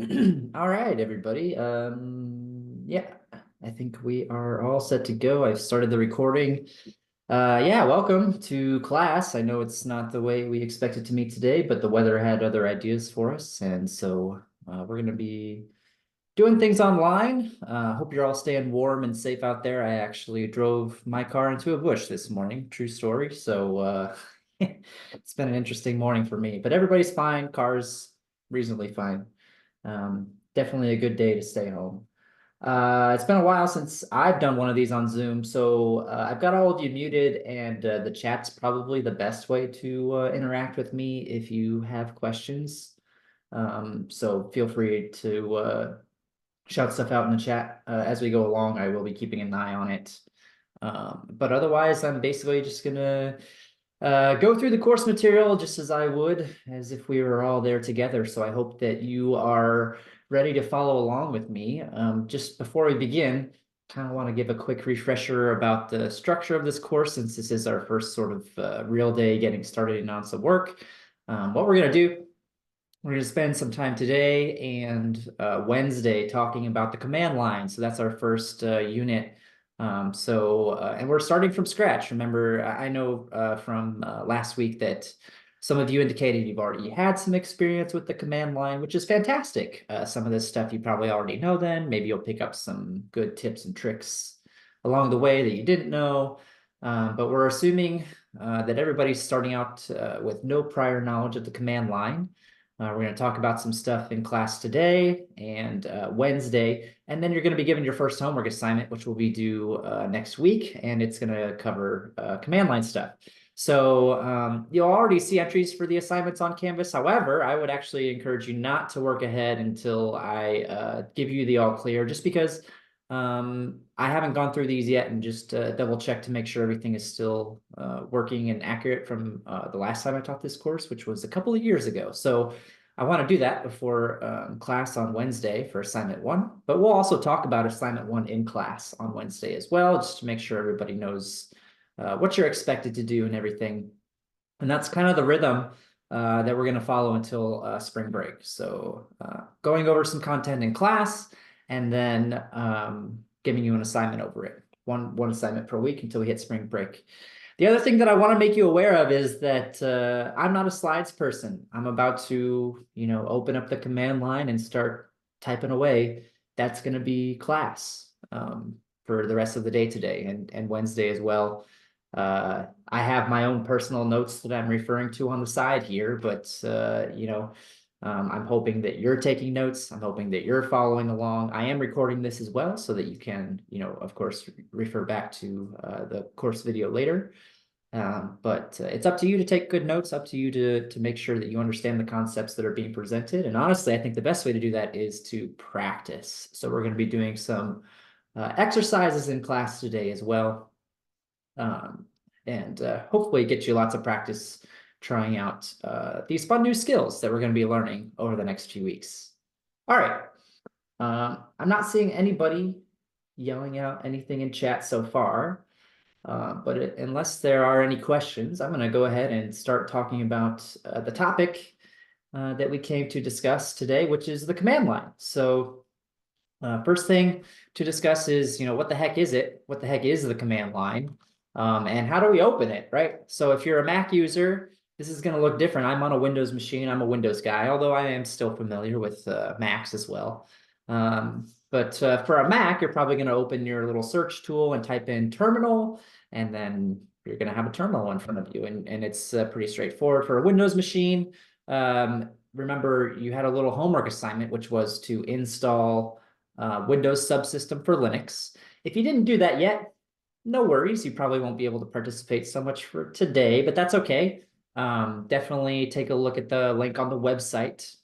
All right, everybody. Yeah, I think we are all set to go. I've started the recording. Yeah, welcome to class. I know it's not the way we expected to meet today, but the weather had other ideas for us, and so we're going to be doing things online. Hope you're all staying warm and safe out there. I actually drove my car into a bush this morning. True story. So it's been an interesting morning for me, but everybody's fine. Car's reasonably fine. Definitely a good day to stay home. It's been a while since I've done one of these on Zoom, so I've got all of you muted, and the chat's probably the best way to interact with me if you have questions. So feel free to shout stuff out in the chat as we go along. I will be keeping an eye on it. But otherwise, I'm basically just gonna go through the course material just as I would, as if we were all there together. So I hope that you are ready to follow along with me. Just before we begin, kind of want to give a quick refresher about the structure of this course, since this is our first sort of real day getting started in on some work. What we're going to do, we're going to spend some time today and Wednesday talking about the command line. So that's our first unit. And we're starting from scratch. Remember, I know from last week that some of you indicated you've already had some experience with the command line, which is fantastic. Some of this stuff you probably already know then. Maybe you'll pick up some good tips and tricks along the way that you didn't know. But we're assuming that everybody's starting out with no prior knowledge of the command line. We're going to talk about some stuff in class today and Wednesday, and then you're going to be given your first homework assignment, which will be due next week, and it's going to cover command line stuff. So you'll already see entries for the assignments on Canvas. However, I would actually encourage you not to work ahead until I give you the all clear, just because I haven't gone through these yet and just double check to make sure everything is still working and accurate from the last time I taught this course, which was a couple of years ago. So I want to do that before class on Wednesday for assignment one, but we'll also talk about assignment one in class on Wednesday as well, just to make sure everybody knows what you're expected to do and everything. And that's kind of the rhythm that we're going to follow until spring break. So going over some content in class and then giving you an assignment over it. One assignment per week until we hit spring break. The other thing that I want to make you aware of is that I'm not a slides person. I'm about to, open up the command line and start typing away. That's going to be class for the rest of the day today and Wednesday as well. I have my own personal notes that I'm referring to on the side here, but I'm hoping that you're taking notes. I'm hoping that you're following along. I am recording this as well so that you can, of course, refer back to the course video later. But it's up to you to take good notes, up to you to make sure that you understand the concepts that are being presented. And honestly, I think the best way to do that is to practice. So we're going to be doing some exercises in class today as well. And hopefully get you lots of practice trying out these fun new skills that we're going to be learning over the next few weeks. All right. I'm not seeing anybody yelling out anything in chat so far, but unless there are any questions, I'm going to go ahead and start talking about the topic that we came to discuss today, which is the command line. So first thing to discuss is, what the heck is it? What the heck is the command line? And how do we open it, right? So if you're a Mac user, this is going to look different. I'm on a Windows machine. I'm a Windows guy, although I am still familiar with Macs as well. But for a Mac, you're probably going to open your little search tool and type in terminal, and then you're going to have a terminal in front of you. And it's pretty straightforward. For a Windows machine, remember you had a little homework assignment, which was to install Windows subsystem for Linux. If you didn't do that yet, no worries. You probably won't be able to participate so much for today, but that's okay. Definitely take a look at the link on the website,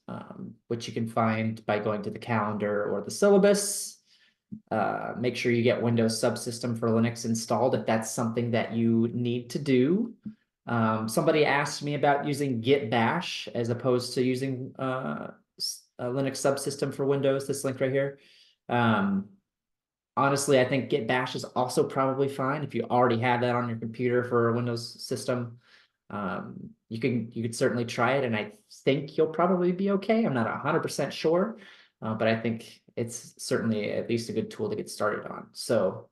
which you can find by going to the calendar or the syllabus. Make sure you get Windows subsystem for Linux installed if that's something that you need to do. Somebody asked me about using git bash as opposed to using a Linux subsystem for Windows, this link right here. Honestly, I think git bash is also probably fine if you already have that on your computer for a Windows system. You could certainly try it, and I think you'll probably be okay. I'm not 100% sure, but I think it's certainly at least a good tool to get started on. So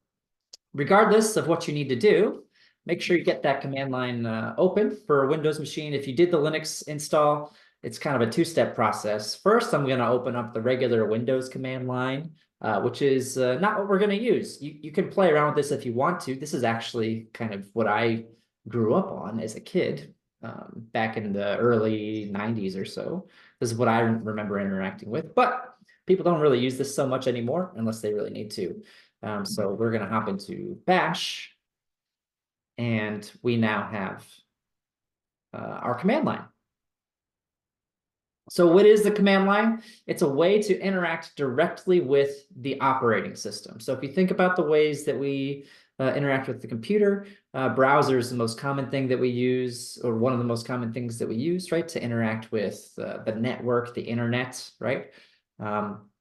regardless of what you need to do, make sure you get that command line open for a Windows machine. If you did the Linux install, it's kind of a two-step process. First, I'm going to open up the regular Windows command line, which is not what we're going to use. You can play around with this if you want to. This is actually kind of what I grew up on as a kid, back in the early 90s or so. This is what I remember interacting with, but people don't really use this so much anymore unless they really need to. So we're going to hop into Bash, and we now have our command line. So what is the command line? It's a way to interact directly with the operating system. So if you think about the ways that we interact with the computer, browser is the most common thing that we use, or one of the most common things that we use, right, to interact with the network, the internet, right?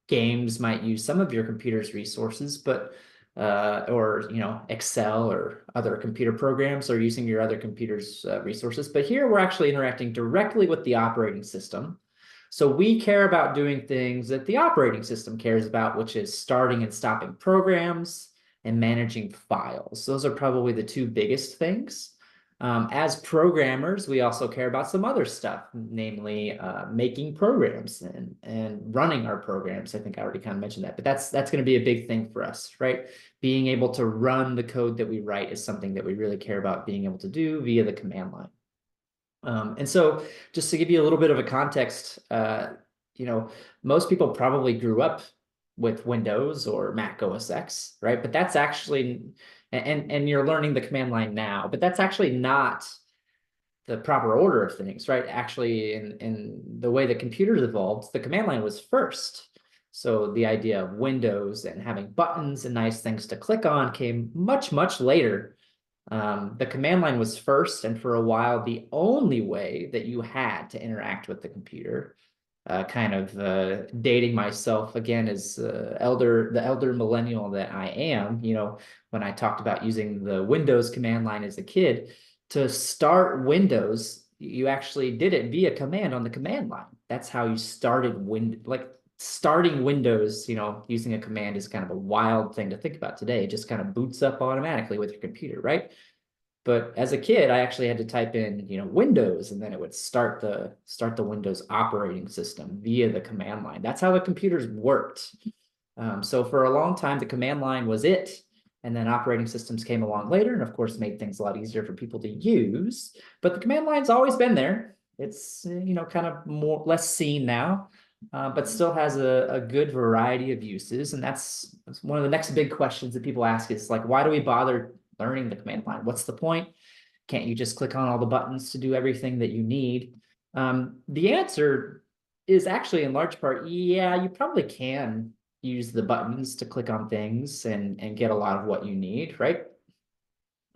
Games might use some of your computer's resources, but or Excel or other computer programs are using your other computer's resources. But here we're actually interacting directly with the operating system. So we care about doing things that the operating system cares about, which is starting and stopping programs and managing files. Those are probably the two biggest things. As programmers, we also care about some other stuff, namely making programs and running our programs. I think I already kind of mentioned that, but that's going to be a big thing for us, right? Being able to run the code that we write is something that we really care about being able to do via the command line. And so just to give you a little bit of a context, most people probably grew up with Windows or Mac OS X, right? But that's actually, and you're learning the command line now, but that's actually not the proper order of things, right? Actually, in the way that computers evolved, the command line was first. So the idea of Windows and having buttons and nice things to click on came much, much later. The command line was first, and for a while, the only way that you had to interact with the computer. Kind of dating myself again as the elder millennial that I am, when I talked about using the Windows command line as a kid, to start Windows, you actually did it via command on the command line. That's how you started starting Windows, using a command is kind of a wild thing to think about today. It just kind of boots up automatically with your computer, right? But as a kid, I actually had to type in, Windows, and then it would start the Windows operating system via the command line. That's how the computers worked. So for a long time, the command line was it. And then operating systems came along later and, of course, made things a lot easier for people to use. But the command line's always been there. It's, kind of less seen now, but still has a good variety of uses. And that's one of the next big questions that people ask is like, why do we bother learning the command line? What's the point? Can't you just click on all the buttons to do everything that you need? The answer is actually in large part, yeah, you probably can use the buttons to click on things and get a lot of what you need, right?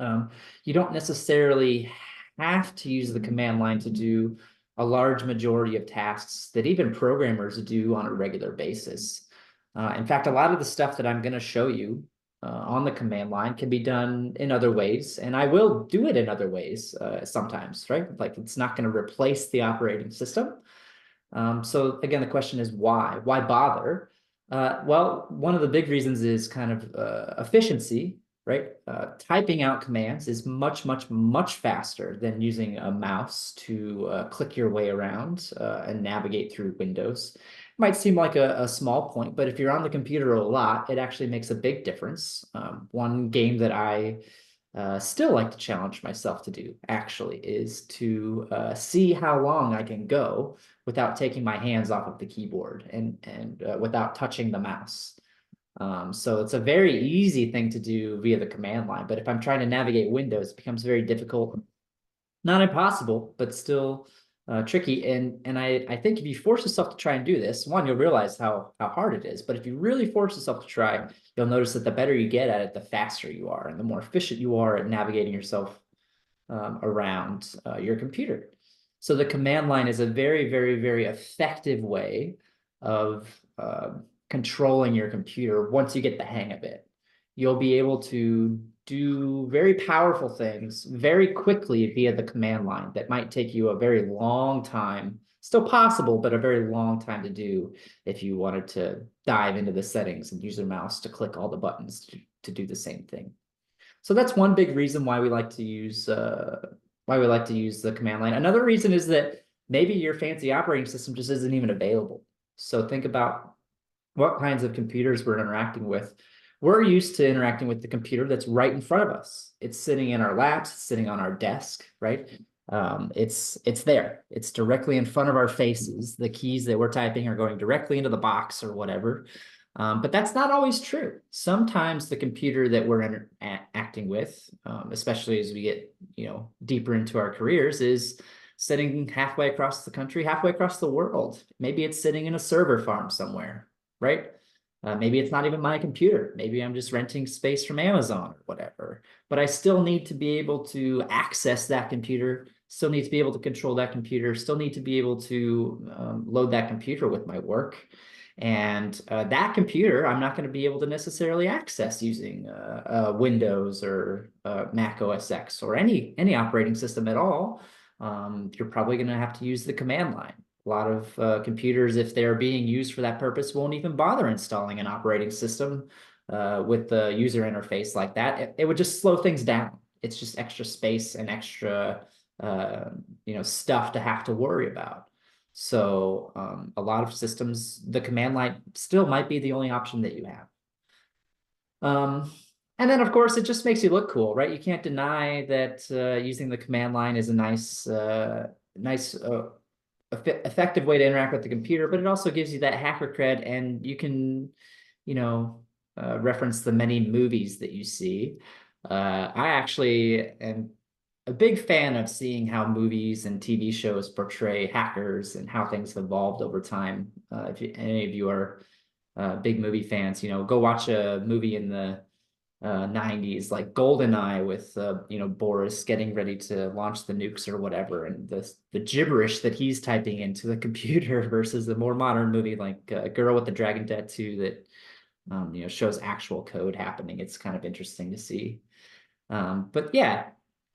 You don't necessarily have to use the command line to do a large majority of tasks that even programmers do on a regular basis. In fact, a lot of the stuff that I'm going to show you on the command line can be done in other ways, and I will do it in other ways sometimes, right? Like it's not going to replace the operating system. So again, the question is why? Why bother? Well, one of the big reasons is kind of efficiency, right? Typing out commands is much, much, much faster than using a mouse to click your way around and navigate through Windows. It might seem like a small point, but if you're on the computer a lot, it actually makes a big difference. One game that I still like to challenge myself to do actually is to see how long I can go without taking my hands off of the keyboard and without touching the mouse. So it's a very easy thing to do via the command line, but if I'm trying to navigate Windows, it becomes very difficult. Not impossible, but still tricky. And I think if you force yourself to try and do this, one, you'll realize how hard it is. But if you really force yourself to try, you'll notice that the better you get at it, the faster you are and the more efficient you are at navigating yourself around your computer. So the command line is a very, very, very effective way of controlling your computer once you get the hang of it. You'll be able to do very powerful things very quickly via the command line that might take you a very long time. Still possible, but a very long time to do if you wanted to dive into the settings and use your mouse to click all the buttons to do the same thing. So that's one big reason why we like to use the command line. Another reason is that maybe your fancy operating system just isn't even available. So think about what kinds of computers we're interacting with. We're used to interacting with the computer that's right in front of us. It's sitting in our laps, it's sitting on our desk, right? It's there. It's directly in front of our faces. The keys that we're typing are going directly into the box or whatever. But that's not always true. Sometimes the computer that we're interacting with, especially as we get deeper into our careers, is sitting halfway across the country, halfway across the world. Maybe it's sitting in a server farm somewhere, right? Maybe it's not even my computer. Maybe I'm just renting space from Amazon or whatever. But I still need to be able to access that computer, still need to be able to control that computer, still need to be able to load that computer with my work. And that computer, I'm not going to be able to necessarily access using Windows or Mac OS X or any operating system at all. You're probably going to have to use the command line. A lot of computers, if they're being used for that purpose, won't even bother installing an operating system with the user interface like that. It would just slow things down. It's just extra space and extra stuff to have to worry about. So a lot of systems, the command line still might be the only option that you have. And then, of course, it just makes you look cool, right? You can't deny that using the command line is a nice effective way to interact with the computer, but it also gives you that hacker cred, and you can, reference the many movies that you see. I actually am a big fan of seeing how movies and TV shows portray hackers and how things have evolved over time. If any of you are big movie fans, go watch a movie in the 90s like GoldenEye with Boris getting ready to launch the nukes or whatever, and the gibberish that he's typing into the computer versus the more modern movie like Girl with the Dragon Tattoo that shows actual code happening. It's kind of interesting to see. But yeah,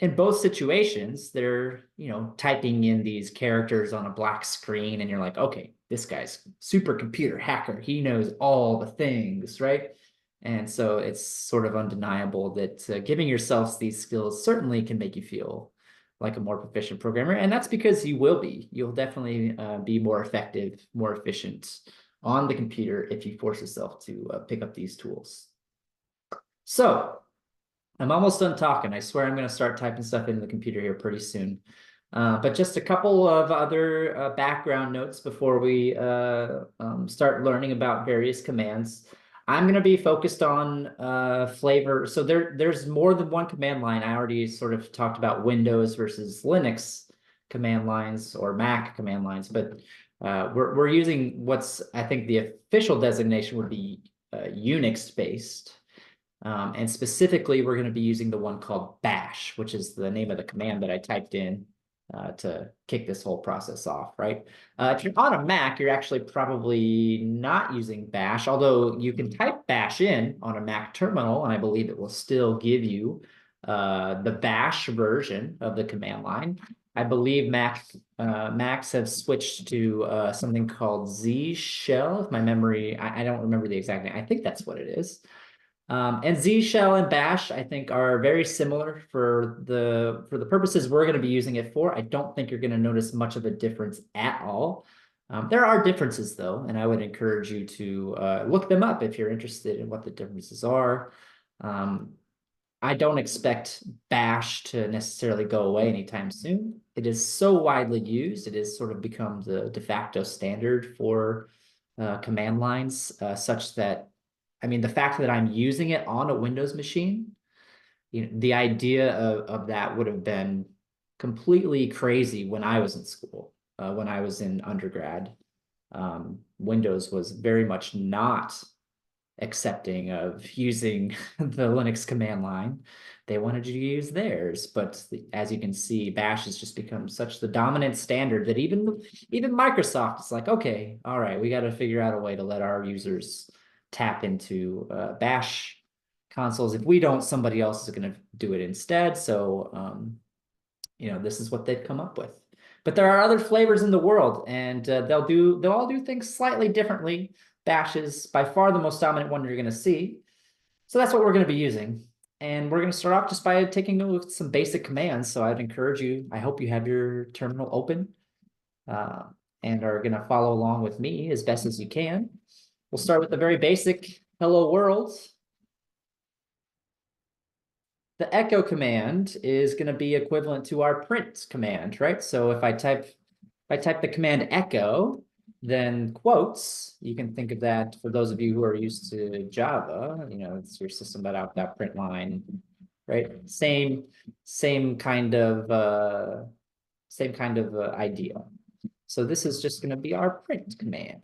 in both situations, they're typing in these characters on a black screen, and you're like, okay, this guy's supercomputer hacker. He knows all the things, right? And so it's sort of undeniable that giving yourselves these skills certainly can make you feel like a more proficient programmer. And that's because you will be. You'll definitely be more effective, more efficient on the computer if you force yourself to pick up these tools. So I'm almost done talking. I swear I'm going to start typing stuff into the computer here pretty soon. But just a couple of other background notes before we start learning about various commands. I'm going to be focused on flavor. So there's more than one command line. I already sort of talked about Windows versus Linux command lines or Mac command lines, but we're using what's, I think the official designation would be Unix based. And specifically, we're going to be using the one called bash, which is the name of the command that I typed in to kick this whole process off, right? If you're on a Mac, you're actually probably not using bash, although you can type bash in on a Mac terminal, and I believe it will still give you the bash version of the command line. I believe Macs have switched to something called Z shell, if my memory, I don't remember the exact name. I think that's what it is. And Z shell and bash, I think, are very similar for the purposes we're going to be using it for. I don't think you're going to notice much of a difference at all. There are differences, though, and I would encourage you to look them up if you're interested in what the differences are. I don't expect bash to necessarily go away anytime soon. It is so widely used. It has sort of become the de facto standard for command lines, such that I mean, the fact that I'm using it on a Windows machine, the idea of that would have been completely crazy when I was in school, when I was in undergrad. Windows was very much not accepting of using the Linux command line. They wanted you to use theirs, but as you can see, bash has just become such the dominant standard that even Microsoft is like, okay, all right, we got to figure out a way to let our users tap into bash consoles. If we don't, somebody else is going to do it instead. So, this is what they've come up with. But there are other flavors in the world, and they'll all do things slightly differently. Bash is by far the most dominant one you're going to see. So that's what we're going to be using. And we're going to start off just by taking a look at some basic commands. So I'd encourage you, I hope you have your terminal open uh, and are going to follow along with me as best as you can. We'll start with the very basic hello world. The echo command is going to be equivalent to our print command, right? So if I type the command echo, then quotes, you can think of that for those of you who are used to Java, it's your system.out.println, right? Same kind of idea. So this is just going to be our print command.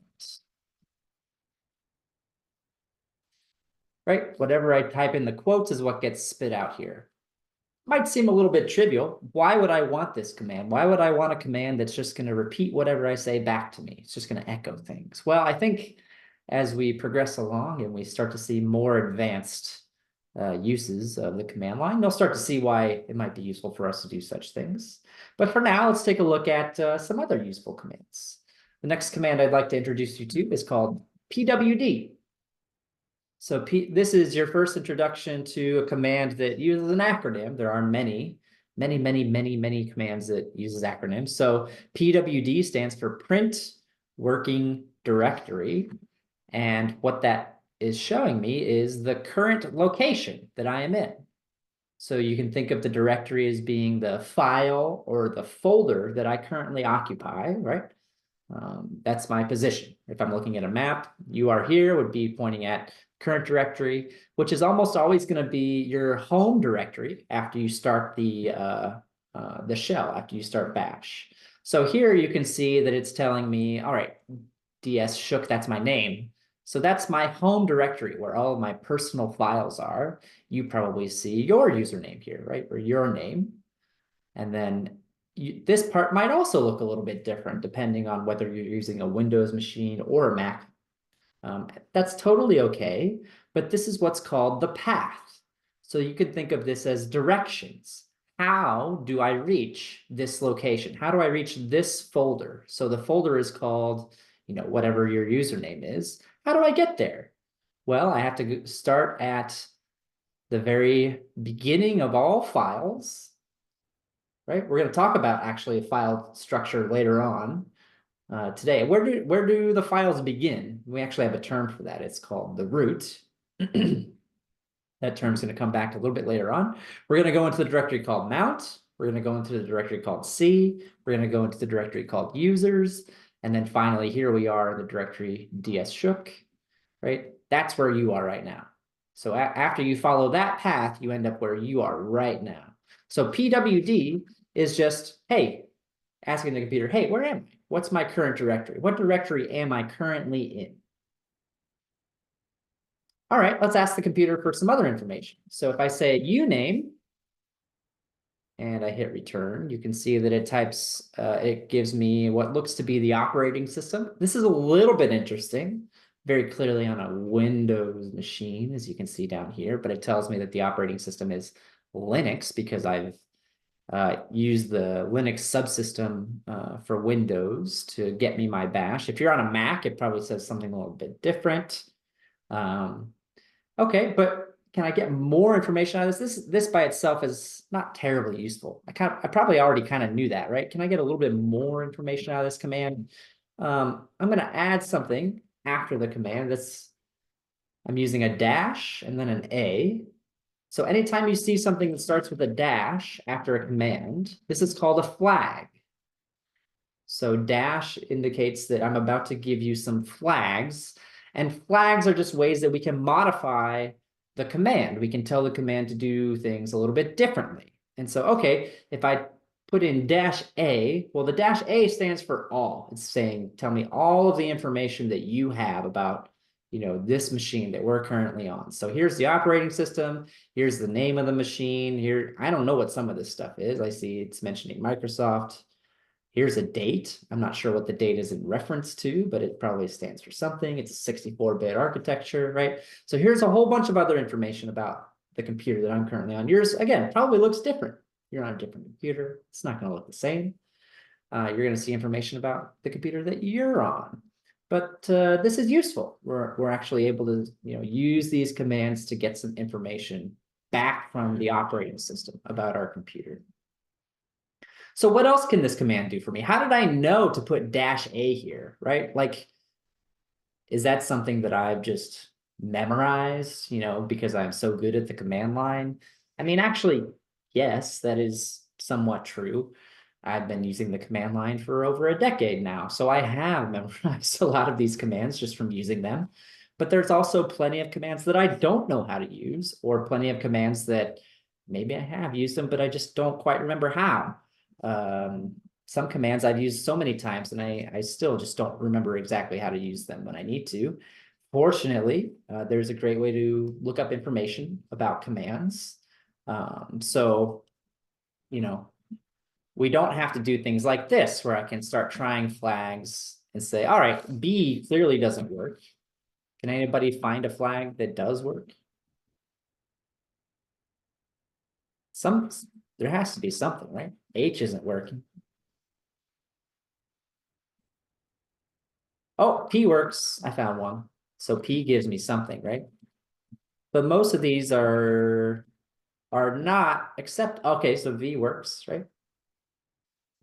Right? Whatever I type in the quotes is what gets spit out here. Might seem a little bit trivial. Why would I want this command? Why would I want a command that's just going to repeat whatever I say back to me? It's just going to echo things. Well, I think as we progress along and we start to see more advanced uses of the command line, you'll start to see why it might be useful for us to do such things. But for now, let's take a look at some other useful commands. The next command I'd like to introduce you to is called pwd. So this is your first introduction to a command that uses an acronym. There are many commands that uses acronyms. So pwd stands for print working directory. And what that is showing me is the current location that I am in. So you can think of the directory as being the file or the folder that I currently occupy, right? That's my position. If I'm looking at a map, you are here would be pointing at current directory, which is almost always going to be your home directory after you start the shell, after you start bash. So here you can see that it's telling me, all right, ds shook, that's my name. So that's my home directory where all of my personal files are. You probably see your username here, right? Or your name. And then this part might also look a little bit different depending on whether you're using a Windows machine or a Mac. That's totally okay, but this is what's called the path. So you could think of this as directions. How do I reach this location? How do I reach this folder? So the folder is called, whatever your username is. How do I get there? Well, I have to start at the very beginning of all files, right? We're going to talk about actually a file structure later on today. Where do the files begin? We actually have a term for that. It's called the root. That term's going to come back a little bit later on. We're going to go into the directory called mount. We're going to go into the directory called C. We're going to go into the directory called users. And then finally, here we are in the directory ds_shook, right? That's where you are right now. So after you follow that path, you end up where you are right now. So pwd is just, hey, asking the computer, hey, where am I? What's my current directory? What directory am I currently in? All right, let's ask the computer for some other information. So if I say uname and I hit return, you can see that it gives me what looks to be the operating system. This is a little bit interesting, very clearly on a Windows machine, as you can see down here, but it tells me that the operating system is Linux because I've used the Linux subsystem for Windows to get me my bash. If you're on a Mac, it probably says something a little bit different. Okay, but can I get more information out of this? This by itself is not terribly useful. I probably already kind of knew that, right? Can I get a little bit more information out of this command? I'm going to add something after the command. I'm using a dash and then an A. So anytime you see something that starts with a dash after a command, this is called a flag. So dash indicates that I'm about to give you some flags, and flags are just ways that we can modify the command. We can tell the command to do things a little bit differently. And so, okay, if I put in -A, well, the -A stands for all. It's saying, tell me all of the information that you have about this machine that we're currently on. So here's the operating system. Here's the name of the machine. Here, I don't know what some of this stuff is. I see it's mentioning Microsoft. Here's a date. I'm not sure what the date is in reference to, but it probably stands for something. It's a 64-bit architecture, right? So here's a whole bunch of other information about the computer that I'm currently on. Yours, again, probably looks different. You're on a different computer. It's not going to look the same. You're going to see information about the computer that you're on. But this is useful. We're actually able to use these commands to get some information back from the operating system about our computer. So what else can this command do for me? How did I know to put -a here, right? Like, is that something that I've just memorized, because I'm so good at the command line? I mean, actually, yes, that is somewhat true. I've been using the command line for over a decade now, so I have memorized a lot of these commands just from using them. But there's also plenty of commands that I don't know how to use, or plenty of commands that maybe I have used them, but I just don't quite remember how. Some commands I've used so many times, and I still just don't remember exactly how to use them when I need to. Fortunately, there's a great way to look up information about commands. So, we don't have to do things like this, where I can start trying flags and say, all right, B clearly doesn't work. Can anybody find a flag that does work? There has to be something, right? H isn't working. Oh, P works. I found one. So P gives me something, right? But most of these are not, except, okay, so V works, right?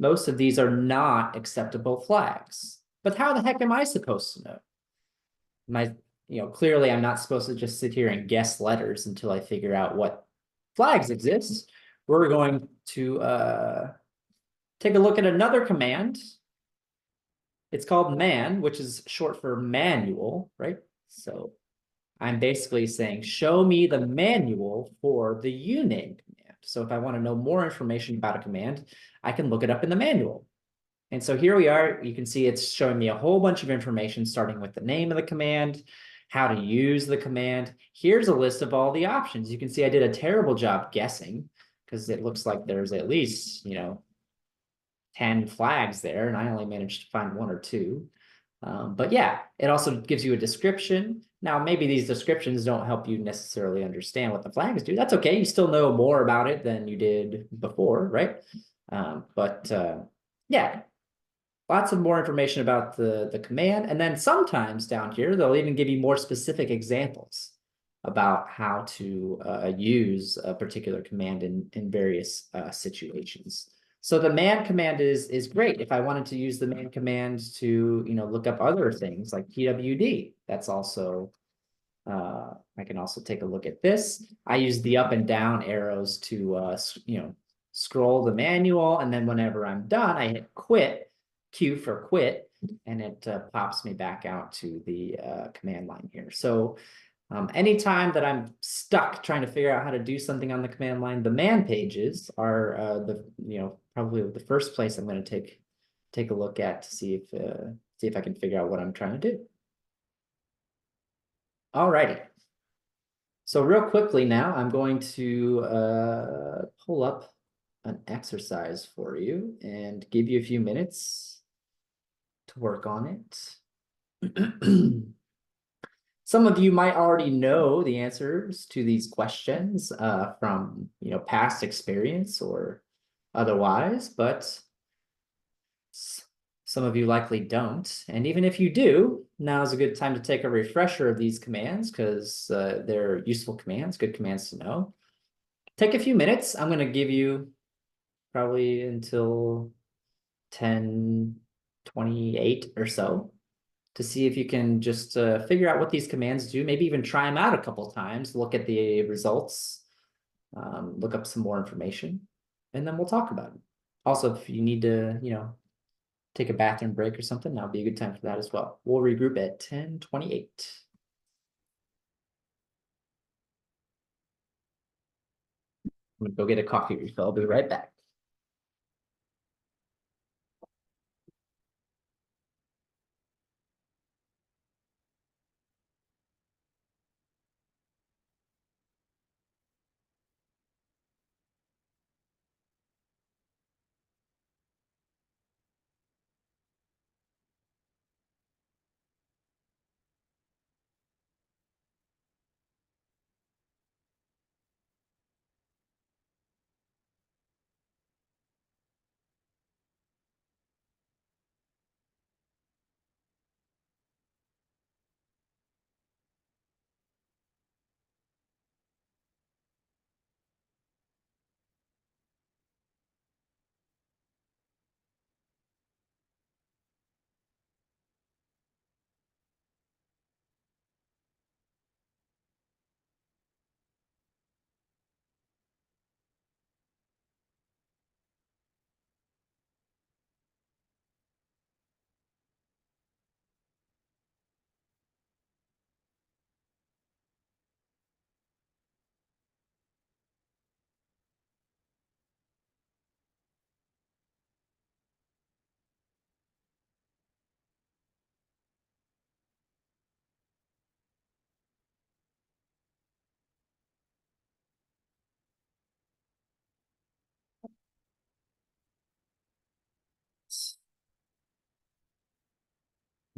Most of these are not acceptable flags. But how the heck am I supposed to know? Clearly I'm not supposed to just sit here and guess letters until I figure out what flags exist. We're going to take a look at another command. It's called man, which is short for manual, right? So I'm basically saying, show me the manual for the uname command. So if I want to know more information about a command, I can look it up in the manual. And so here we are. You can see it's showing me a whole bunch of information, starting with the name of the command, how to use the command. Here's a list of all the options. You can see I did a terrible job guessing, because it looks like there's at least, 10 flags there, and I only managed to find one or two. But yeah, it also gives you a description. Now, maybe these descriptions don't help you necessarily understand what the flags do. That's okay. You still know more about it than you did before, right? Yeah, lots of more information about the command. And then sometimes down here, they'll even give you more specific examples about how to use a particular command in various situations. So the man command is great. If I wanted to use the man command to look up other things like PWD, that's also I can also take a look at this. I use the up and down arrows to scroll the manual, and then whenever I'm done, I hit quit, Q for quit, and it pops me back out to the command line here. So anytime that I'm stuck trying to figure out how to do something on the command line, the man pages are probably the first place I'm going to take a look at to see if I can figure out what I'm trying to do. All righty. So real quickly now, I'm going to pull up an exercise for you and give you a few minutes to work on it. Some of you might already know the answers to these questions from past experience or otherwise, but some of you likely don't. And even if you do, now is a good time to take a refresher of these commands, because they're useful commands, good commands to know. Take a few minutes. I'm going to give you probably until 10:28 or so to see if you can just figure out what these commands do, maybe even try them out a couple times, look at the results, look up some more information, and then we'll talk about it. Also, if you need to, take a bathroom break or something, that'll be a good time for that as well. We'll regroup at 10:28. I'm gonna go get a coffee refill. I'll be right back.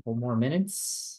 Couple more minutes.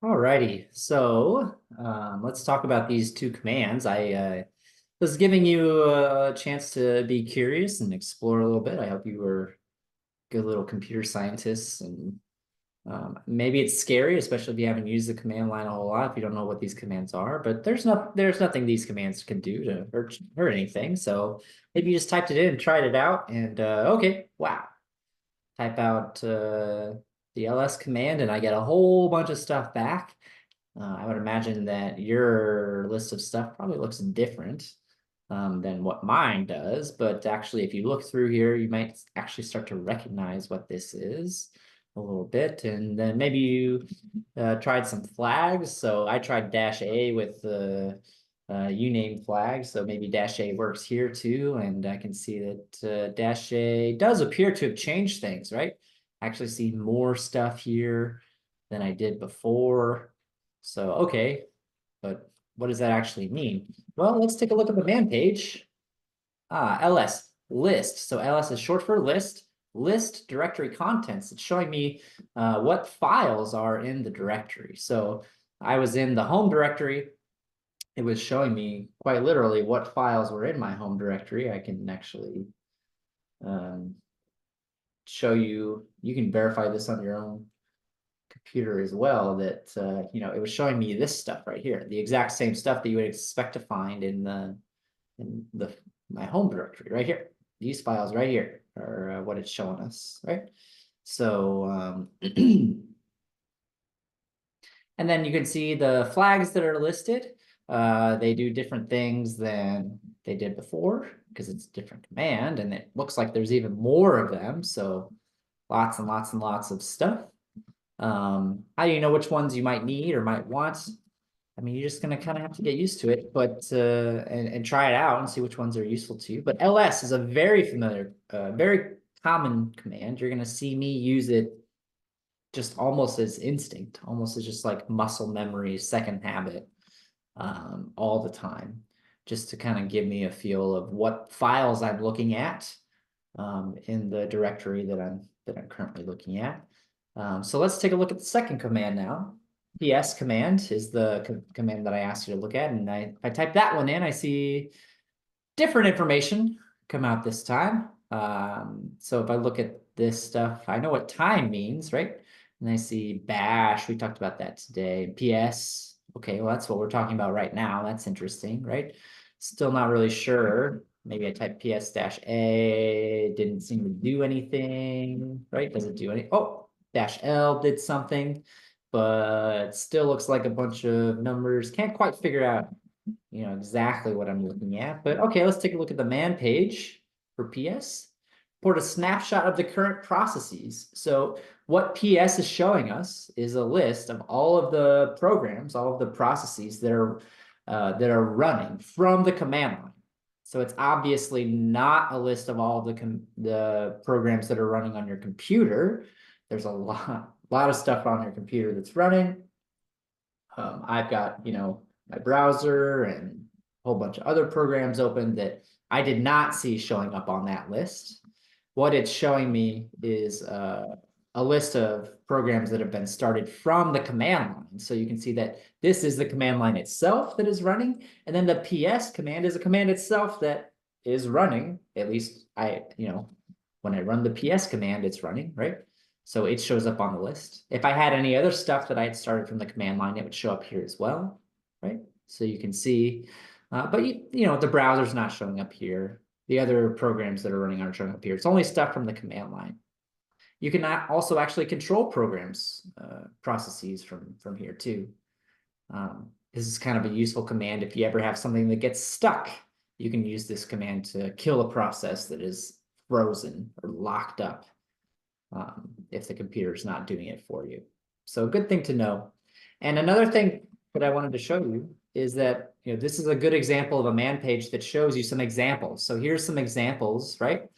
Alrighty, so let's talk about these two commands. I was giving you a chance to be curious and explore a little bit. I hope you were good little computer scientists, and maybe it's scary, especially if you haven't used the command line a whole lot, if you don't know what these commands are. But there's nothing these commands can do to hurt anything. So maybe you just typed it in and tried it out, and okay, wow, type out the ls command, and I get a whole bunch of stuff back. I would imagine that your list of stuff probably looks different than what mine does. But actually, if you look through here, you might actually start to recognize what this is a little bit. And then maybe you tried some flags. So I tried -A with the uname flag. So maybe -A works here too. And I can see that -A does appear to have changed things, right? I actually see more stuff here than I did before. So, okay, but what does that actually mean? Well, let's take a look at the man page. ls, list. So ls is short for list. List directory contents. It's showing me what files are in the directory. So I was in the home directory. It was showing me quite literally what files were in my home directory. I can actually show you. You can verify this on your own computer as well, that it was showing me this stuff right here, the exact same stuff that you would expect to find in the my home directory right here. These files right here are what it's showing us, right? So and then you can see the flags that are listed. They do different things than they did before because it's a different command, and it looks like there's even more of them. So lots and lots and lots of stuff. How do you know which ones you might need or might want? I mean, you're just gonna kind of have to get used to it, but and try it out and see which ones are useful to you. But ls is a very familiar, very common command. You're gonna see me use it just almost as instinct, almost as just like muscle memory, second habit, all the time, just to kind of give me a feel of what files I'm looking at in the directory that I'm currently looking at. So let's take a look at the second command now. PS command is the command that I asked you to look at, and if I type that one in, I see different information come out this time. So if I look at this stuff, I know what time means, right? And I see bash, we talked about that today. PS, okay, well, that's what we're talking about right now. That's interesting, right? Still not really sure. Maybe I type PS-A, didn't seem to do anything, right? Does it do any? Oh, -L did something, but still looks like a bunch of numbers. Can't quite figure out exactly what I'm looking at. But okay, let's take a look at the man page for PS. Port a snapshot of the current processes. So what PS is showing us is a list of all of the programs, all of the processes that are running from the command line. So it's obviously not a list of all the programs that are running on your computer. There's a lot of stuff on your computer that's running. I've got, my browser and a whole bunch of other programs open that I did not see showing up on that list. What it's showing me is a list of programs that have been started from the command line. So you can see that this is the command line itself that is running. And then the PS command is a command itself that is running. At least when I run the PS command, it's running, right? So it shows up on the list. If I had any other stuff that I had started from the command line, it would show up here as well, right? So you can see, but the browser's not showing up here. The other programs that are running aren't showing up here. It's only stuff from the command line. You can also actually control programs, processes from here too. This is kind of a useful command. If you ever have something that gets stuck, you can use this command to kill a process that is frozen or locked up. If the computer is not doing it for you. So a good thing to know. And another thing that I wanted to show you is that, this is a good example of a man page that shows you some examples. So here's some examples, right,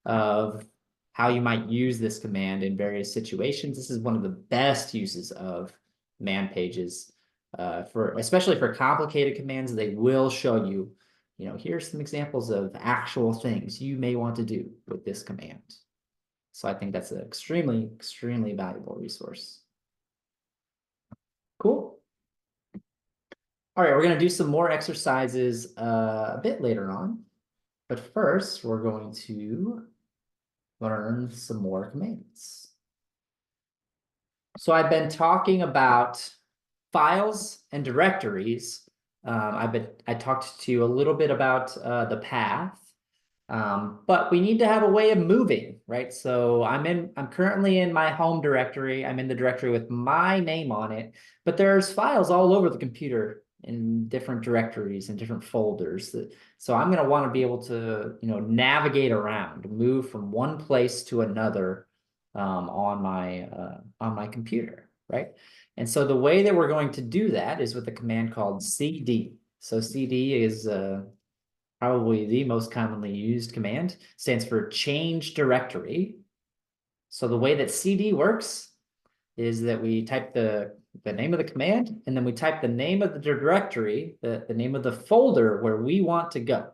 of how you might use this command in various situations. This is one of the best uses of man pages, especially for complicated commands. They will show you, here's some examples of actual things you may want to do with this command. So I think that's an extremely, extremely valuable resource. Cool. All right, we're going to do some more exercises a bit later on. But first, we're going to learn some more commands. So I've been talking about files and directories. I talked to you a little bit about the path. But we need to have a way of moving, right? So I'm currently in my home directory. I'm in the directory with my name on it, but there's files all over the computer in different directories and different folders. So I'm going to want to be able to, navigate around, move from one place to another on my computer, right? And so the way that we're going to do that is with a command called cd. So cd is probably the most commonly used command, stands for change directory. So the way that cd works is that we type the name of the command, and then we type the name of the directory, the name of the folder where we want to go.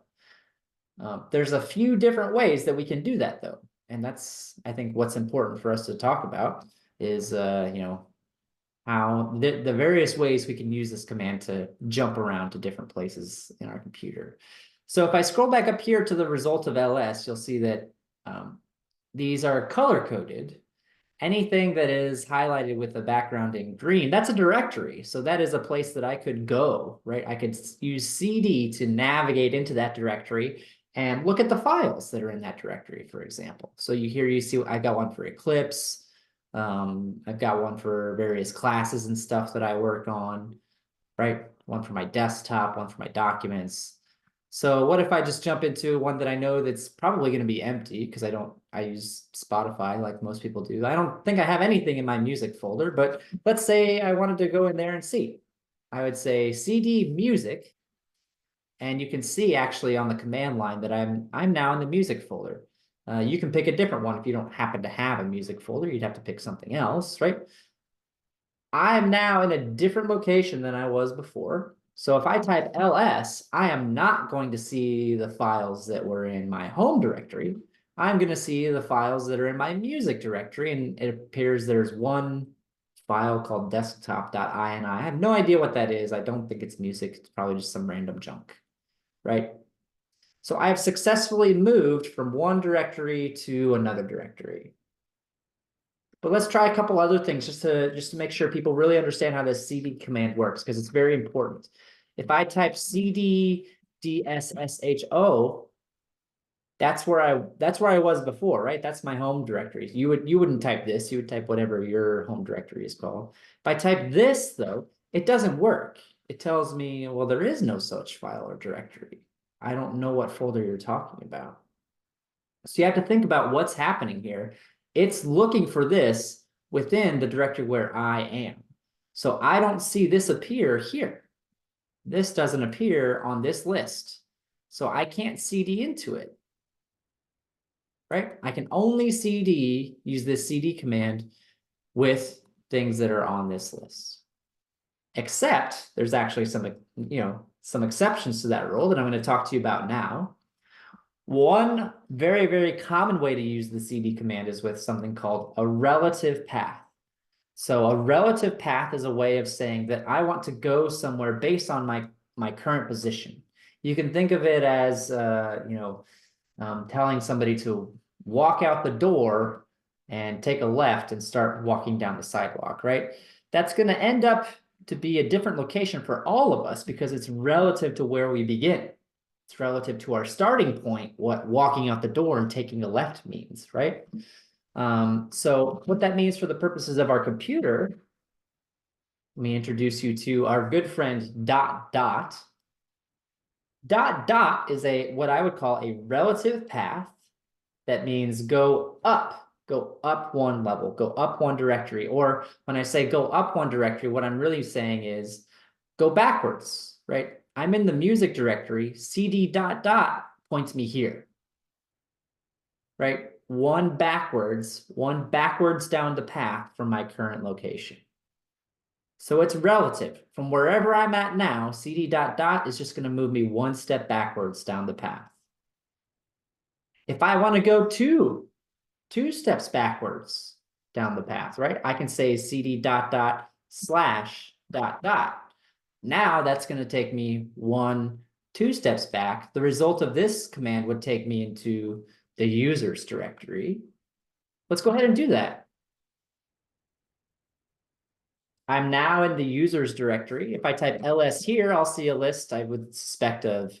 There's a few different ways that we can do that, though. And that's, I think, what's important for us to talk about is, how the various ways we can use this command to jump around to different places in our computer. So if I scroll back up here to the result of ls, you'll see that these are color-coded. Anything that is highlighted with the background in green, that's a directory. So that is a place that I could go, right? I could use cd to navigate into that directory and look at the files that are in that directory, for example. So you see I got one for Eclipse. I've got one for various classes and stuff that I work on, right? One for my desktop, one for my documents. So what if I just jump into one that I know that's probably going to be empty because I use Spotify like most people do. I don't think I have anything in my music folder, but let's say I wanted to go in there and see. I would say cd music, and you can see actually on the command line that I'm now in the music folder. You can pick a different one if you don't happen to have a music folder. You'd have to pick something else, right? I'm now in a different location than I was before. So if I type ls, I am not going to see the files that were in my home directory. I'm going to see the files that are in my music directory, and it appears there's one file called desktop.ini. I have no idea what that is. I don't think it's music. It's probably just some random junk, right? So I have successfully moved from one directory to another directory. But let's try a couple other things just to make sure people really understand how this cd command works, because it's very important. If I type cd dssh, that's where I was before, right? That's my home directory. You wouldn't type this, you would type whatever your home directory is called. If I type this, though, it doesn't work. It tells me, well, there is no such file or directory. I don't know what folder you're talking about. So you have to think about what's happening here. It's looking for this within the directory where I am. So I don't see this appear here. This doesn't appear on this list. So I can't cd into it, right? I can only use this cd command with things that are on this list. Except there's actually some exceptions to that rule that I'm going to talk to you about now. One very, very common way to use the CD command is with something called a relative path. So a relative path is a way of saying that I want to go somewhere based on my current position. You can think of it as, telling somebody to walk out the door and take a left and start walking down the sidewalk, right? That's going to end up to be a different location for all of us because it's relative to where we begin. It's relative to our starting point, what walking out the door and taking a left means, right? So what that means for the purposes of our computer, let me introduce you to our good friend dot dot. Dot dot is what I would call a relative path. That means go up one level, go up one directory. Or when I say go up one directory, what I'm really saying is go backwards, right? I'm in the music directory, cd dot dot points me here, right? One backwards down the path from my current location. So it's relative. From wherever I'm at now, cd dot dot is just going to move me one step backwards down the path. If I want to go two steps backwards down the path, right? I can say cd dot dot slash dot dot. Now that's going to take me two steps back. The result of this command would take me into the users directory. Let's go ahead and do that. I'm now in the users directory. If I type ls here, I'll see a list I would suspect of,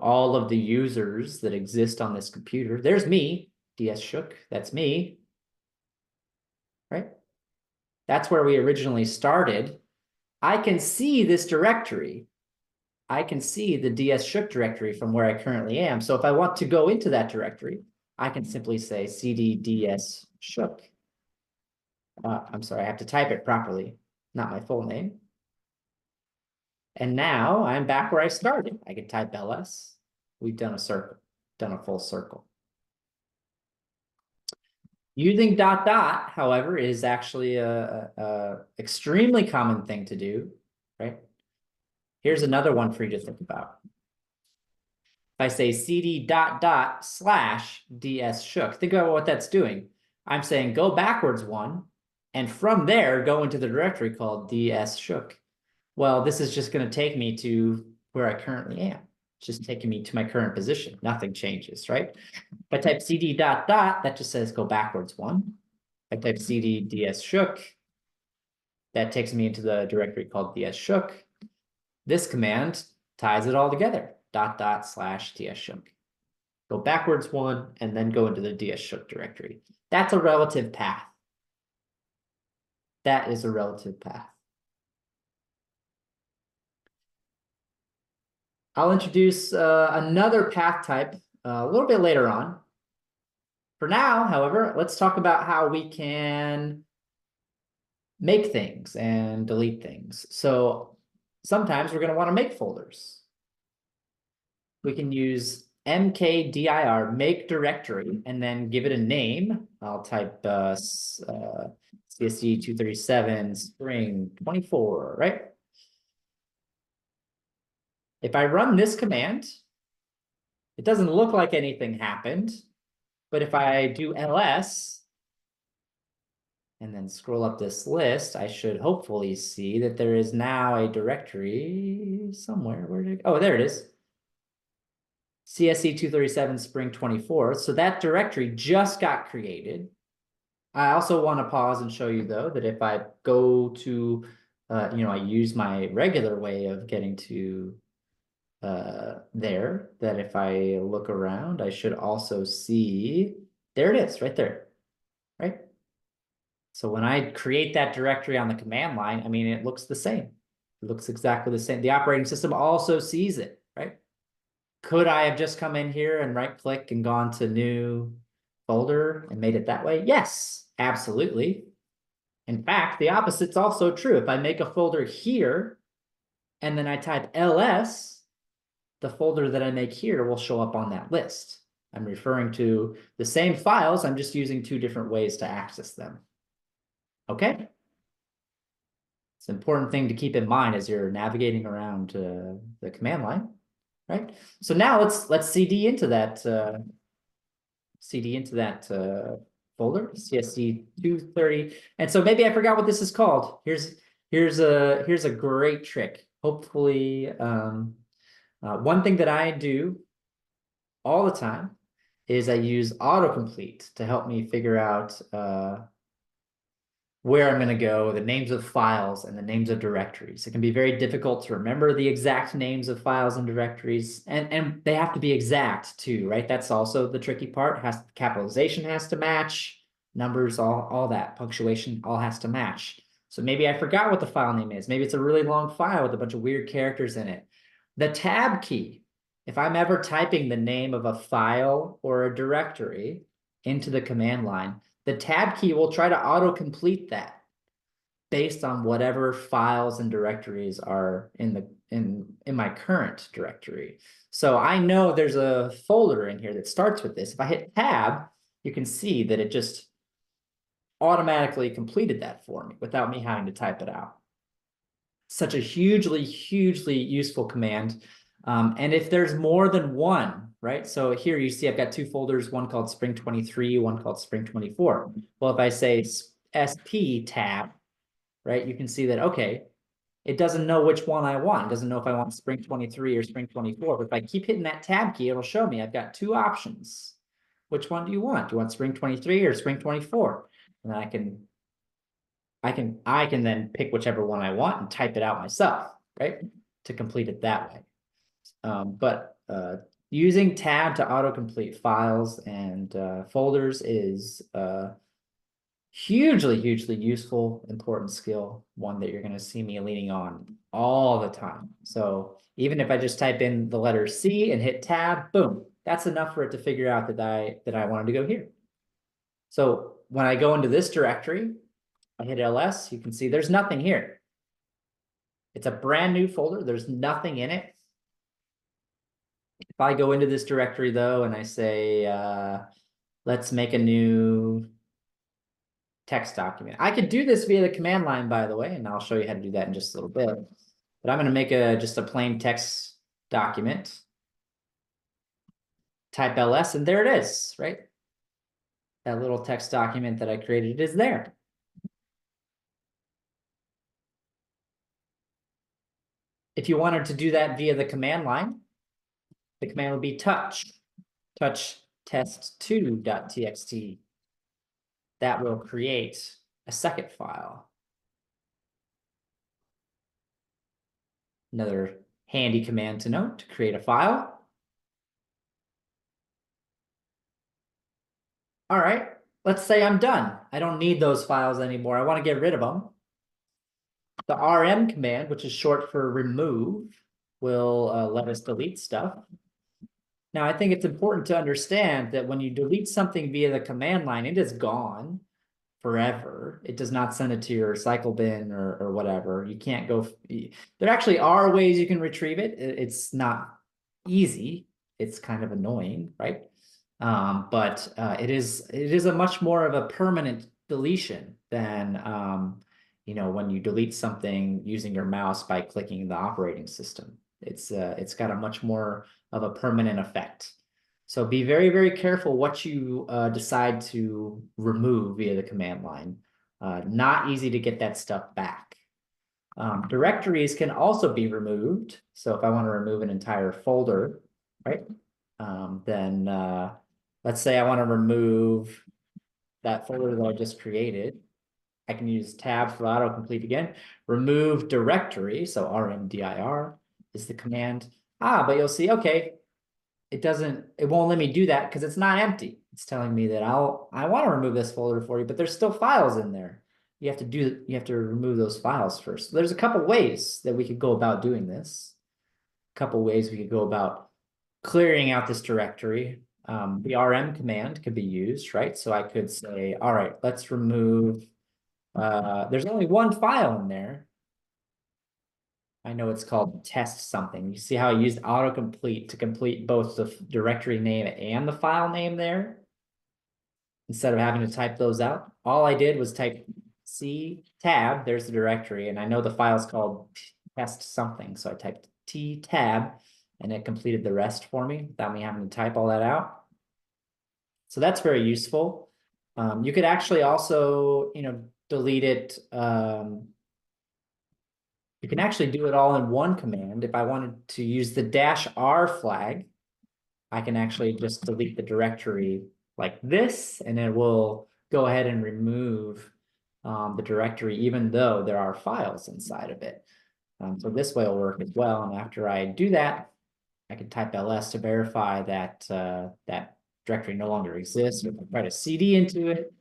all of the users that exist on this computer. There's me, DS Shook, that's me, right? That's where we originally started. I can see this directory. I can see the DS Shook directory from where I currently am. So if I want to go into that directory, I can simply say cd ds shook. I'm sorry, I have to type it properly, not my full name. And now I'm back where I started. I can type ls. We've done a circle, done a full circle. Using dot dot, however, is actually a extremely common thing to do, right? Here's another one for you to think about. If I say cd dot dot slash ds shook, think about what that's doing. I'm saying go backwards one, and from there, go into the directory called ds shook. Well, this is just going to take me to where I currently am. It's just taking me to my current position. Nothing changes, right? If I type cd dot dot, that just says go backwards one. If I type cd ds shook, that takes me into the directory called ds shook. This command ties it all together. Dot dot slash ds shook. Go backwards one and then go into the ds shook directory. That's a relative path. That is a relative path. I'll introduce another path type a little bit later on. For now, however, let's talk about how we can make things and delete things. So sometimes we're going to want to make folders. We can use mkdir, make directory, and then give it a name. I'll type CSE237 spring 24, right? If I run this command, it doesn't look like anything happened. But if I do ls and then scroll up this list, I should hopefully see that there is now a directory somewhere. Where did it go? Oh, there it is. CSE237 spring 24. So that directory just got created. I also want to pause and show you, though, that if I go to, I use my regular way of getting to there, that if I look around, I should also see, there it is, right there, right? So when I create that directory on the command line, I mean, it looks the same. It looks exactly the same. The operating system also sees it, right? Could I have just come in here and right click and gone to new folder and made it that way? Yes, absolutely. In fact, the opposite's also true. If I make a folder here and then I type ls, the folder that I make here will show up on that list. I'm referring to the same files. I'm just using two different ways to access them. Okay, It's an important thing to keep in mind as you're navigating around the command line, right? So now let's cd into that folder, CSE230. And so maybe I forgot what this is called. Here's a great trick. Hopefully, one thing that I do all the time is I use autocomplete to help me figure out where I'm going to go, the names of files and the names of directories. It can be very difficult to remember the exact names of files and directories, and they have to be exact too, right? That's also the tricky part. Capitalization has to match, numbers, all that, punctuation, all has to match. So maybe I forgot what the file name is. Maybe it's a really long file with a bunch of weird characters in it. The tab key, if I'm ever typing the name of a file or a directory into the command line, the tab key will try to autocomplete that based on whatever files and directories are in my current directory. So I know there's a folder in here that starts with this. If I hit tab, you can see that it just automatically completed that for me without me having to type it out. Such a hugely useful command. And if there's more than one, right? So here you see I've got two folders, one called Spring 23, one called Spring 24. Well, if I say SP tab, right, you can see that, okay, it doesn't know which one I want. It doesn't know if I want Spring 23 or Spring 24. But if I keep hitting that tab key, it'll show me I've got two options. Which one do you want? Do you want Spring 23 or Spring 24? And I can then pick whichever one I want and type it out myself, right? To complete it that way. But using tab to autocomplete files and folders is hugely useful, important skill, one that you're going to see me leaning on all the time. So even if I just type in the letter C and hit tab, boom, that's enough for it to figure out that I wanted to go here. So when I go into this directory, I hit ls, you can see there's nothing here. It's a brand new folder. There's nothing in it. If I go into this directory though, and I say, let's make a new text document. I could do this via the command line, by the way, and I'll show you how to do that in just a little bit. But I'm going to make just a plain text document. Type ls, and there it is, right? That little text document that I created is there. If you wanted to do that via the command line, the command would be touch test2.txt. That will create a second file. Another handy command to note to create a file. All right, let's say I'm done. I don't need those files anymore. I want to get rid of them. The rm command, which is short for remove, will let us delete stuff. Now, I think it's important to understand that when you delete something via the command line, it is gone forever. It does not send it to your recycle bin or whatever. You can't go. There actually are ways you can retrieve it. It's not easy. It's kind of annoying, right? But it is a much more of a permanent deletion than when you delete something using your mouse by clicking the operating system. It's got a much more of a permanent effect. So be very careful what you decide to remove via the command line. Not easy to get that stuff back. Directories can also be removed. So if I want to remove an entire folder, right? Then let's say I want to remove that folder that I just created. I can use tab for autocomplete again. Remove directory, so rmdir is the command. But you'll see, okay, it won't let me do that because it's not empty. It's telling me that I want to remove this folder for you, but there's still files in there. You have to remove those files first. So there's a couple ways that we could go about doing this. A couple ways we could go about clearing out this directory. The rm command could be used, right? So I could say, all right, let's remove, there's only one file in there. I know it's called test something. You see how I used autocomplete to complete both the directory name and the file name there? Instead of having to type those out, all I did was type C tab, there's the directory, and I know the file's called test something, so I typed T tab, and it completed the rest for me without me having to type all that out. So that's very useful. You could actually also, delete it. You can actually do it all in one command. If I wanted to use the -R flag, I can actually just delete the directory like this, and it will go ahead and remove the directory, even though there are files inside of it. So this way will work as well. And after I do that, I can type ls to verify that that directory no longer exists. If I try to cd into it,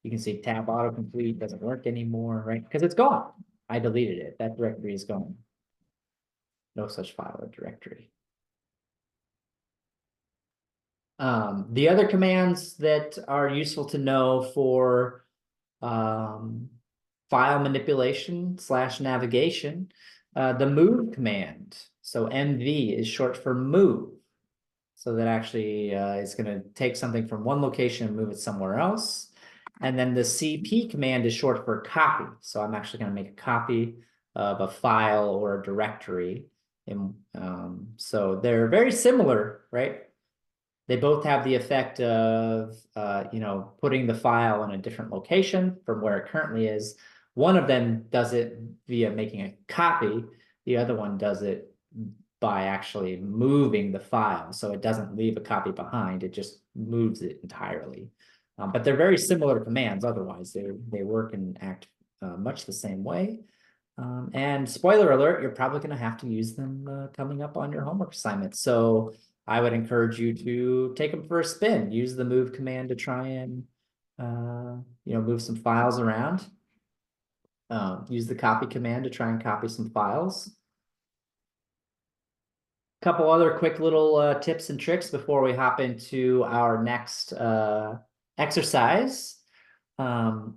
you can see tab autocomplete doesn't work anymore, right? Because it's gone. I deleted it. That directory is gone. No such file or directory. The other commands that are useful to know for file manipulation / navigation, the move command. So mv is short for move. So that actually is going to take something from one location and move it somewhere else. And then the cp command is short for copy. So I'm actually going to make a copy of a file or a directory. And so they're very similar, right? They both have the effect of, putting the file in a different location from where it currently is. One of them does it via making a copy. The other one does it by actually moving the file. So it doesn't leave a copy behind. It just moves it entirely. But they're very similar commands otherwise. They work and act much the same way. And spoiler alert, you're probably going to have to use them coming up on your homework assignment. So I would encourage you to take them for a spin. Use the move command to try and move some files around. Use the copy command to try and copy some files. Couple other quick little tips and tricks before we hop into our next exercise. Commands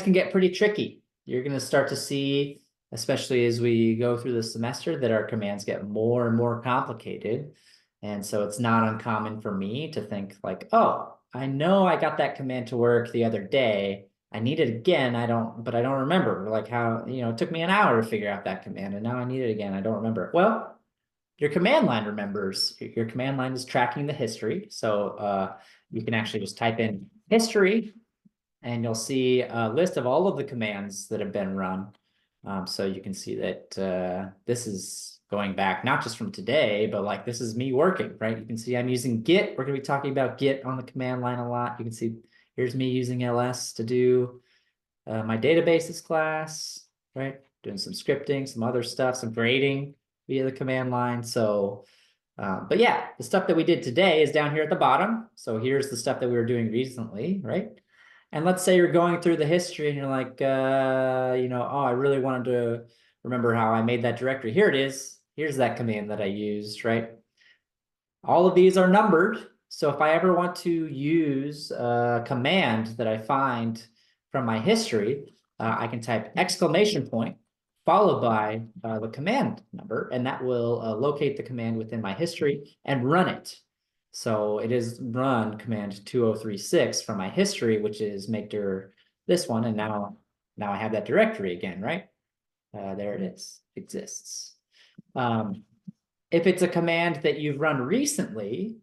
can get pretty tricky. You're going to start to see, especially as we go through the semester, that our commands get more and more complicated. And so it's not uncommon for me to think like, oh, I know I got that command to work the other day. I need it again. But I don't remember like how, it took me an hour to figure out that command and now I need it again. I don't remember. Well, your command line remembers. Your command line is tracking the history. So you can actually just type in history and you'll see a list of all of the commands that have been run. So you can see that this is going back not just from today, but like this is me working, right? You can see I'm using git. We're going to be talking about git on the command line a lot. You can see here's me using ls to do my databases class, right? Doing some scripting, some other stuff, some grading via the command line. So, but yeah, the stuff that we did today is down here at the bottom. So here's the stuff that we were doing recently, right? And let's say you're going through the history and you're like, oh, I really wanted to remember how I made that directory. Here it is. Here's that command that I used, right? All of these are numbered. So if I ever want to use a command that I find from my history, I can type exclamation point followed by the command number, and that will locate the command within my history and run it. So it is run command 2036 from my history, which is make dir this one, and now I have that directory again, right? There it is, exists. If it's a command that you've run recently,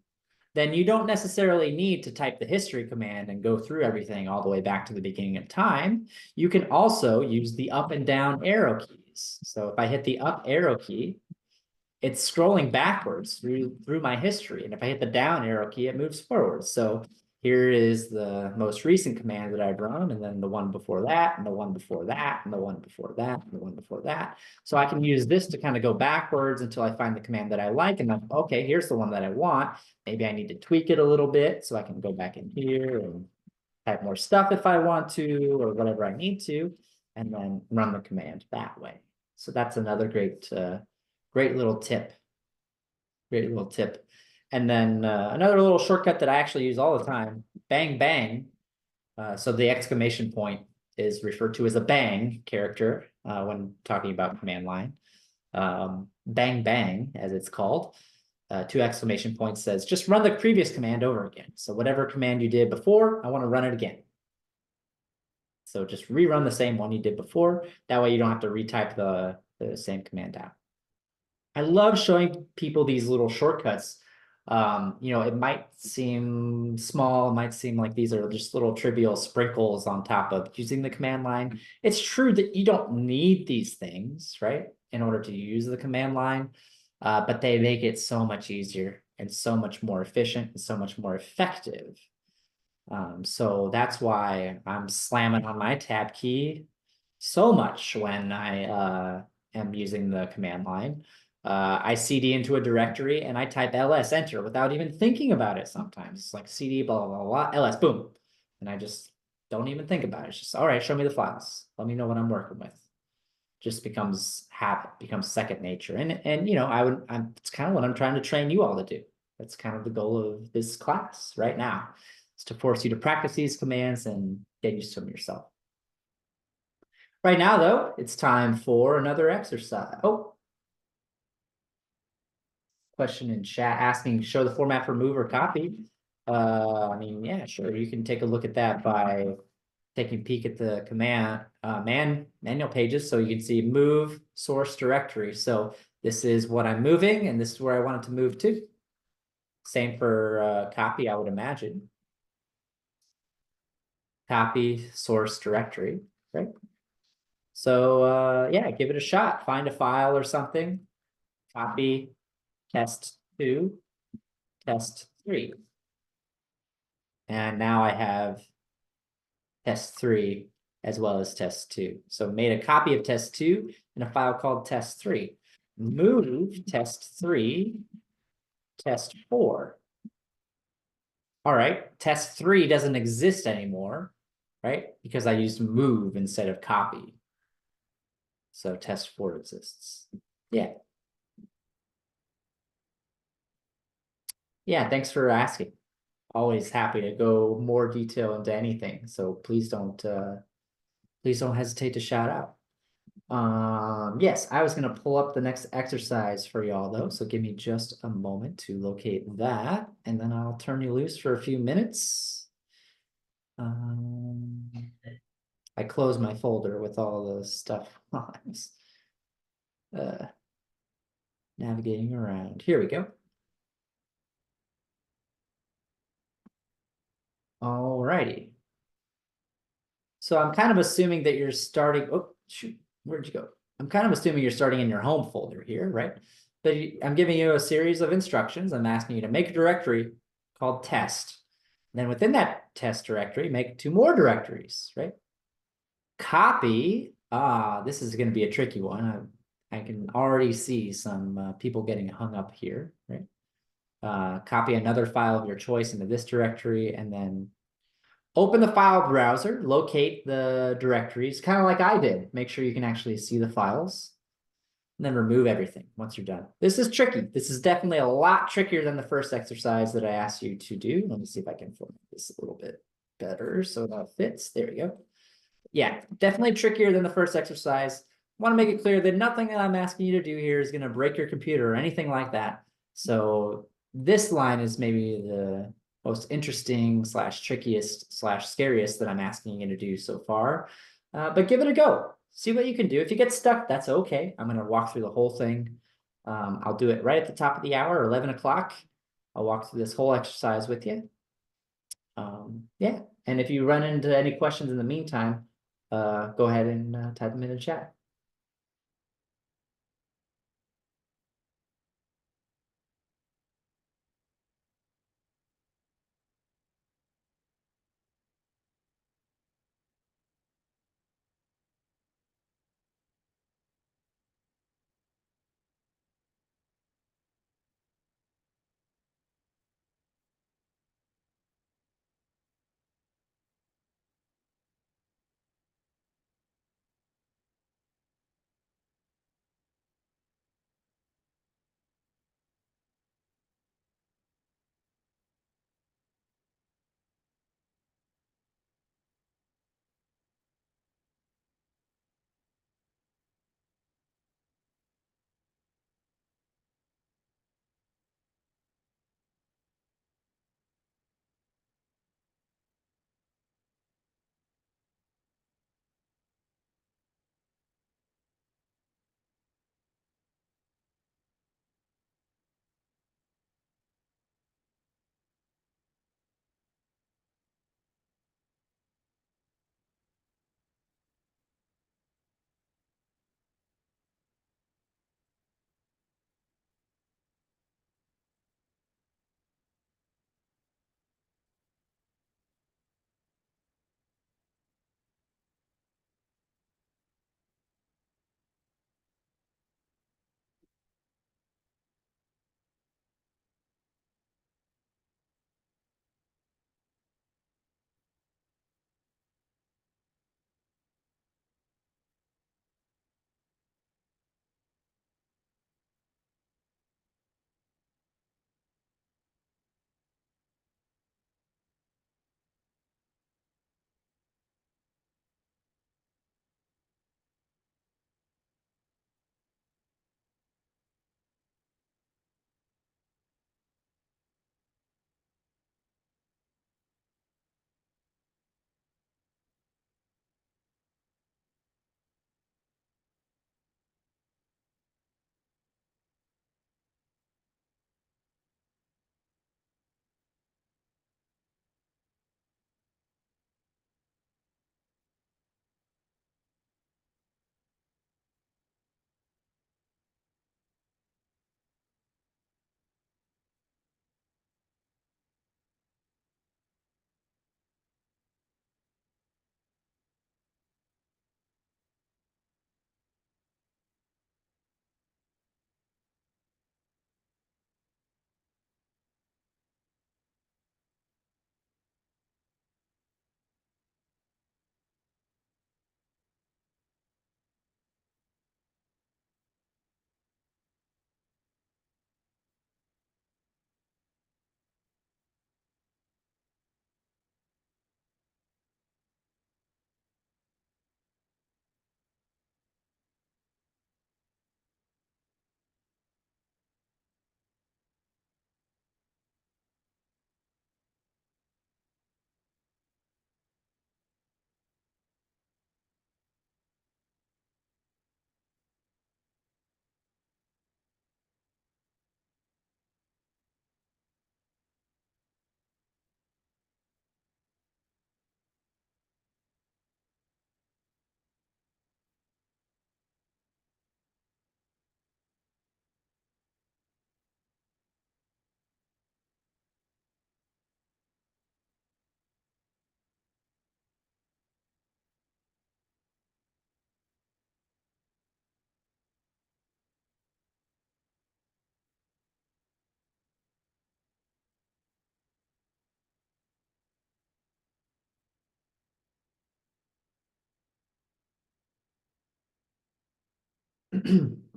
then you don't necessarily need to type the history command and go through everything all the way back to the beginning of time. You can also use the up and down arrow keys. So if I hit the up arrow key, it's scrolling backwards through my history. And if I hit the down arrow key, it moves forward. So here is the most recent command that I've run, and then the one before that, and the one before that, and the one before that, and the one before that. So I can use this to kind of go backwards until I find the command that I like. And then, okay, here's the one that I want. Maybe I need to tweak it a little bit so I can go back in here and type more stuff if I want to, or whatever I need to, and then run the command that way. So that's another great little tip. Great little tip. And then another little shortcut that I actually use all the time, bang, bang. So the exclamation point is referred to as a bang character when talking about command line. Bang, bang, as it's called. 2 exclamation points says, just run the previous command over again. So whatever command you did before, I want to run it again. So just rerun the same one you did before. That way you don't have to retype the same command out. I love showing people these little shortcuts. It might seem small, it might seem like these are just little trivial sprinkles on top of using the command line. It's true that you don't need these things, right, in order to use the command line, but they make it so much easier and so much more efficient and so much more effective. So that's why I'm slamming on my tab key so much when I am using the command line. I CD into a directory and I type ls enter without even thinking about it sometimes. It's like CD blah, blah, blah, ls, boom. And I just don't even think about it. It's just, all right, show me the files. Let me know what I'm working with. Just becomes habit, becomes second nature. And it's kind of what I'm trying to train you all to do. That's kind of the goal of this class right now, is to force you to practice these commands and get used to them yourself. Right now, though, it's time for another exercise. Oh, question in chat asking, show the format for move or copy. Yeah, sure. You can take a look at that by taking a peek at the command manual pages. So you can see move source directory. So this is what I'm moving, and this is where I want it to move to. Same for copy, I would imagine. Copy source directory, right? So yeah, give it a shot. Find a file or something. Copy test2, test3. And now I have test3 as well as test2. So made a copy of test2 in a file called test3. Move test3, test4. All right, test3 doesn't exist anymore, right? Because I used move instead of copy. So test4 exists. Yeah. Yeah, thanks for asking. Always happy to go more detail into anything. So please don't hesitate to shout out. Yes, I was gonna pull up the next exercise for y'all though, so give me just a moment to locate that, and then I'll turn you loose for a few minutes. Um, I closed my folder with all the stuff I was navigating around. Here we go. All righty. So I'm kind of assuming that you're starting. Oh, shoot, where'd you go? I'm kind of assuming you're starting in your home folder here, right? But I'm giving you a series of instructions. I'm asking you to make a directory called test. And then within that test directory, make two more directories, right? Copy. This is going to be a tricky one. I can already see some people getting hung up here, right? Copy another file of your choice into this directory, and then open the file browser, locate the directories, kind of like I did. Make sure you can actually see the files, and then remove everything once you're done. This is tricky. This is definitely a lot trickier than the first exercise that I asked you to do. Let me see if I can format this a little bit better so that fits. There we go. Yeah, definitely trickier than the first exercise. Want to make it clear that nothing that I'm asking you to do here is going to break your computer or anything like that. So this line is maybe the most interesting slash trickiest slash scariest that I'm asking you to do so far. But give it a go. See what you can do. If you get stuck, that's okay. I'm going to walk through the whole thing. I'll do it right at the top of the hour, 11 o'clock. I'll walk through this whole exercise with you. Yeah, and if you run into any questions in the meantime, go ahead and type them in the chat.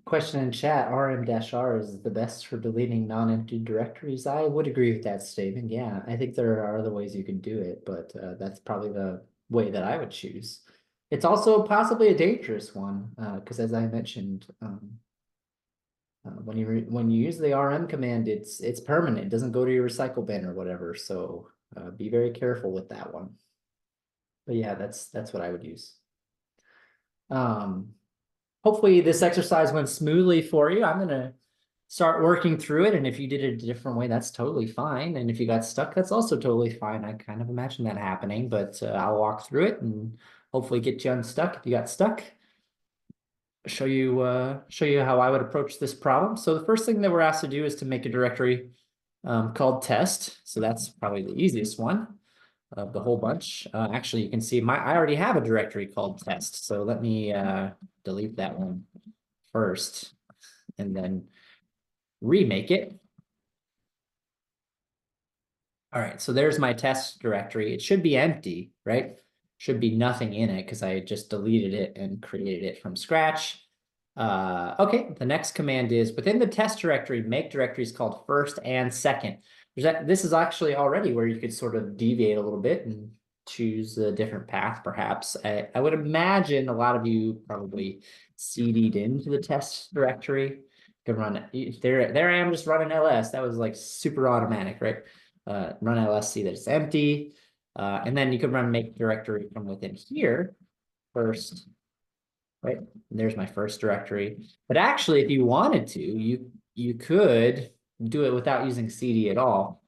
Question in chat, rm-r is the best for deleting non-empty directories. I would agree with that statement. Yeah, I think there are other ways you can do it, but that's probably the way that I would choose. It's also possibly a dangerous one, because as I mentioned, when you use the rm command, it's permanent. It doesn't go to your recycle bin or whatever. So be very careful with that one. But yeah, that's what I would use. Hopefully this exercise went smoothly for you. I'm gonna start working through it, and if you did it a different way, that's totally fine. And if you got stuck, that's also totally fine. I kind of imagine that happening, but I'll walk through it and hopefully get you unstuck if you got stuck. Show you how I would approach this problem. So the first thing that we're asked to do is to make a directory called test. So that's probably the easiest one of the whole bunch. Actually, you can see I already have a directory called test. So let me delete that one first and then remake it. All right, so there's my test directory. It should be empty, right? Should be nothing in it because I just deleted it and created it from scratch. Okay, the next command is within the test directory, make directories called first and second. This is actually already where you could sort of deviate a little bit and choose a different path, perhaps. I would imagine a lot of you probably CD'd into the test directory. Can run it. There I am just running ls. That was like super automatic, right? Run ls, see that it's empty. And then you can run make directory from within here first, right? And there's my first directory. But actually, if you wanted to, you could do it without using cd at all.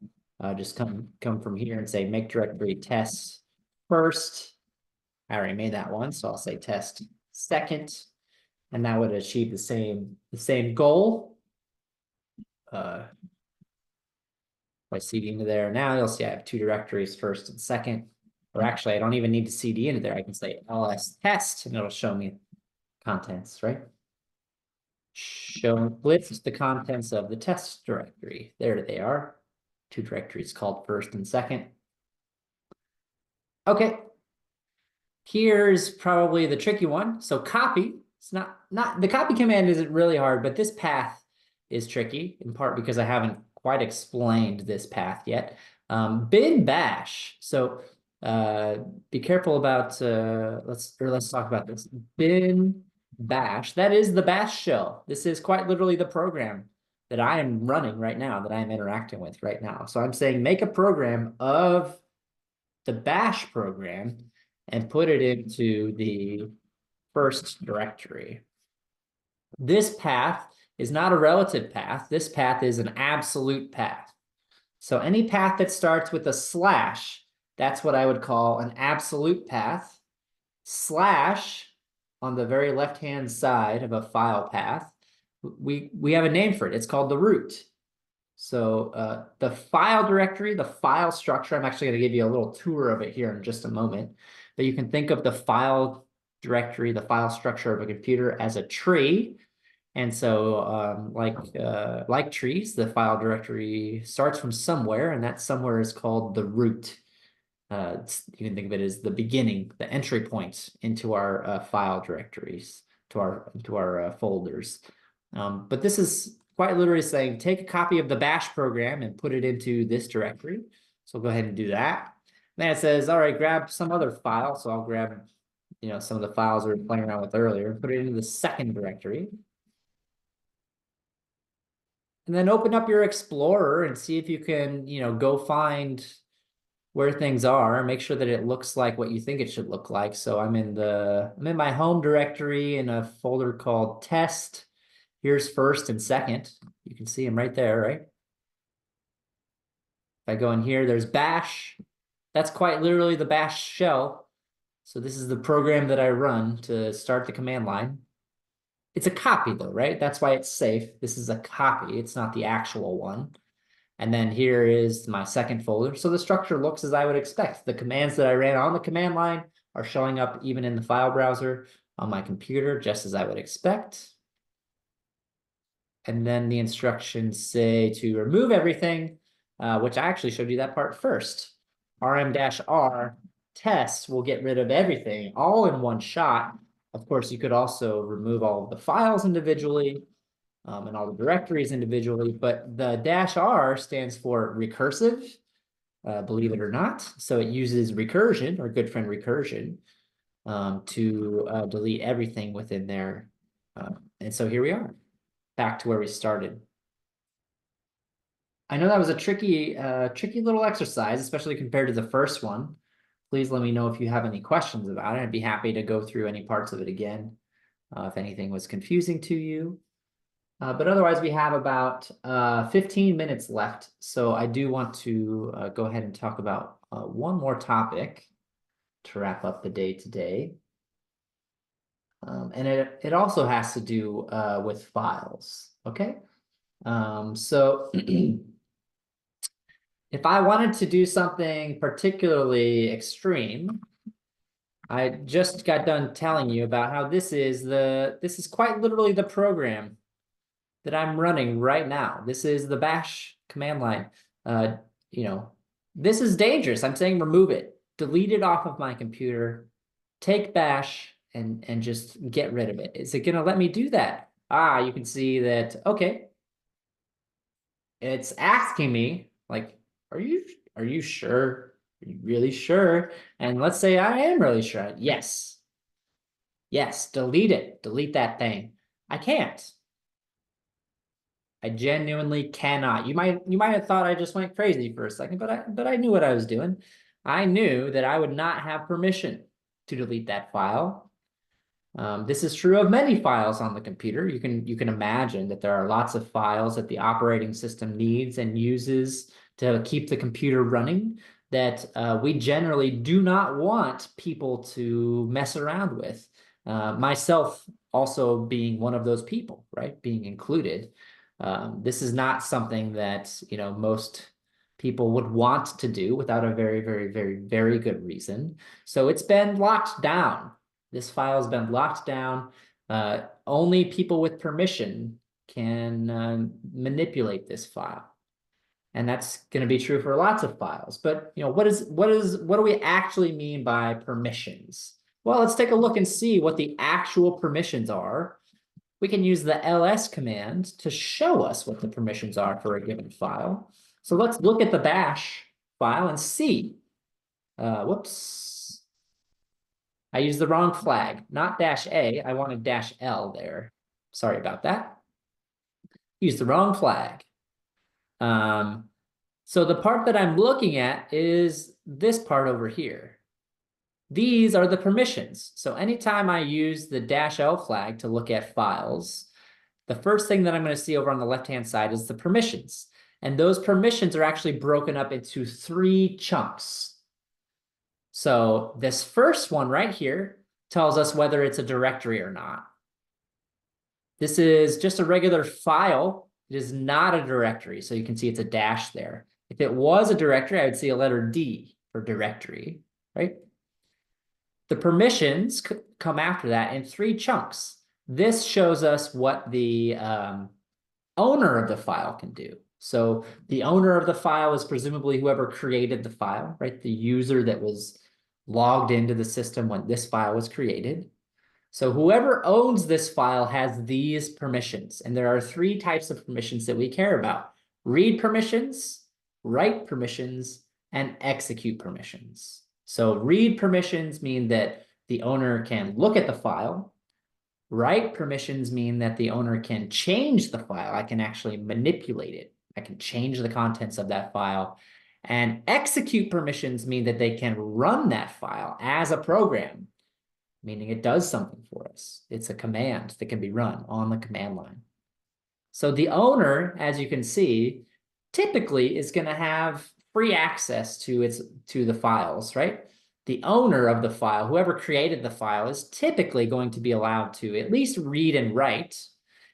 Just come from here and say make directory test first. I already made that one, so I'll say test second, and that would achieve the same goal. By cd into there. Now you'll see I have two directories, first and second. Or actually, I don't even need to cd into there. I can say ls test, and it'll show me contents, right? Show list the contents of the test directory. There they are. Two directories called first and second. Okay. Here's probably the tricky one. So copy. It's not the copy command isn't really hard, but this path is tricky in part because I haven't quite explained this path yet. Bin bash. So be careful about let's talk about this. Bin bash. That is the bash shell. This is quite literally the program that I am running right now, that I'm interacting with right now. So I'm saying make a program of the bash program and put it into the first directory. This path is not a relative path. This path is an absolute path. So any path that starts with a slash, that's what I would call an absolute path. Slash on the very left-hand side of a file path, we have a name for it. It's called the root. So the file directory, the file structure, I'm actually going to give you a little tour of it here in just a moment. But you can think of the file directory, the file structure of a computer as a tree. And so like trees, the file directory starts from somewhere, and that somewhere is called the root. You can think of it as the beginning, the entry point into our file directories, to our folders. But this is quite literally saying, take a copy of the bash program and put it into this directory. So go ahead and do that. Then it says, all right, grab some other file. So I'll grab, some of the files we were playing around with earlier and put it into the second directory. And then open up your Explorer and see if you can, go find where things are, make sure that it looks like what you think it should look like. So I'm in my home directory in a folder called test. Here's first and second. You can see them right there, right? If I go in here, there's bash. That's quite literally the bash shell. So this is the program that I run to start the command line. It's a copy though, right? That's why it's safe. This is a copy. It's not the actual one. And then here is my second folder. So the structure looks as I would expect. The commands that I ran on the command line are showing up even in the file browser on my computer, just as I would expect. And then the instructions say to remove everything, which I actually showed you that part first. rm-r test will get rid of everything all in one shot. Of course, you could also remove all of the files individually and all the directories individually, but the -R stands for recursive, believe it or not. So it uses recursion, our good friend recursion, to delete everything within there. And so here we are, back to where we started. I know that was a tricky little exercise, especially compared to the first one. Please let me know if you have any questions about it. I'd be happy to go through any parts of it again, if anything was confusing to you. But otherwise, we have about 15 minutes left. So I do want to go ahead and talk about one more topic to wrap up the day today. And it also has to do with files, okay? So if I wanted to do something particularly extreme, I just got done telling you about how this is quite literally the program that I'm running right now. This is the bash command line. You know, this is dangerous. I'm saying remove it, delete it off of my computer, take bash and just get rid of it. Is it gonna let me do that? You can see that, okay. It's asking me, like, are you sure? Are you really sure? And let's say I am really sure. Yes. Yes, delete it. Delete that thing. I can't. I genuinely cannot. You might have thought I just went crazy for a second, but I knew what I was doing. I knew that I would not have permission to delete that file. This is true of many files on the computer. You can imagine that there are lots of files that the operating system needs and uses to keep the computer running that we generally do not want people to mess around with. Myself also being one of those people, right? Being included. This is not something that, most people would want to do without a very, very, very, very good reason. So it's been locked down. This file has been locked down. Only people with permission can manipulate this file. And that's going to be true for lots of files. But what do we actually mean by permissions? Well, let's take a look and see what the actual permissions are. We can use the ls command to show us what the permissions are for a given file. So let's look at the bash file and see. Whoops. I used the wrong flag, not -A. I wanted -L there. Sorry about that. Used the wrong flag. So the part that I'm looking at is this part over here. These are the permissions. So anytime I use the -L flag to look at files, the first thing that I'm going to see over on the left-hand side is the permissions. And those permissions are actually broken up into 3 chunks. So this first one right here tells us whether it's a directory or not. This is just a regular file. It is not a directory. So you can see it's a dash there. If it was a directory, I would see a letter D for directory, right? The permissions come after that in 3 chunks. This shows us what the owner of the file can do. So the owner of the file is presumably whoever created the file, right? The user that was logged into the system when this file was created. So whoever owns this file has these permissions. And there are 3 types of permissions that we care about: read permissions, write permissions, and execute permissions. So read permissions mean that the owner can look at the file. Write permissions mean that the owner can change the file. I can actually manipulate it. I can change the contents of that file. And execute permissions mean that they can run that file as a program, meaning it does something for us. It's a command that can be run on the command line. So the owner, as you can see, typically is going to have free access to the files, right? The owner of the file, whoever created the file, is typically going to be allowed to at least read and write.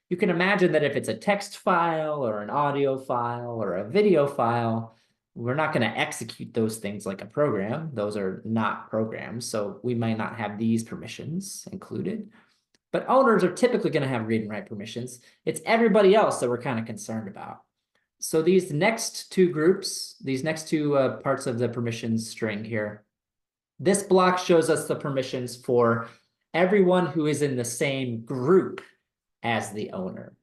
You can imagine that if it's a text file or an audio file or a video file, we're not going to execute those things like a program. Those are not programs, so we might not have these permissions included. But owners are typically going to have read and write permissions. It's everybody else that we're kind of concerned about. So these next 2 groups, these next 2 parts of the permissions string here, this block shows us the permissions for everyone who is in the same group as the owner.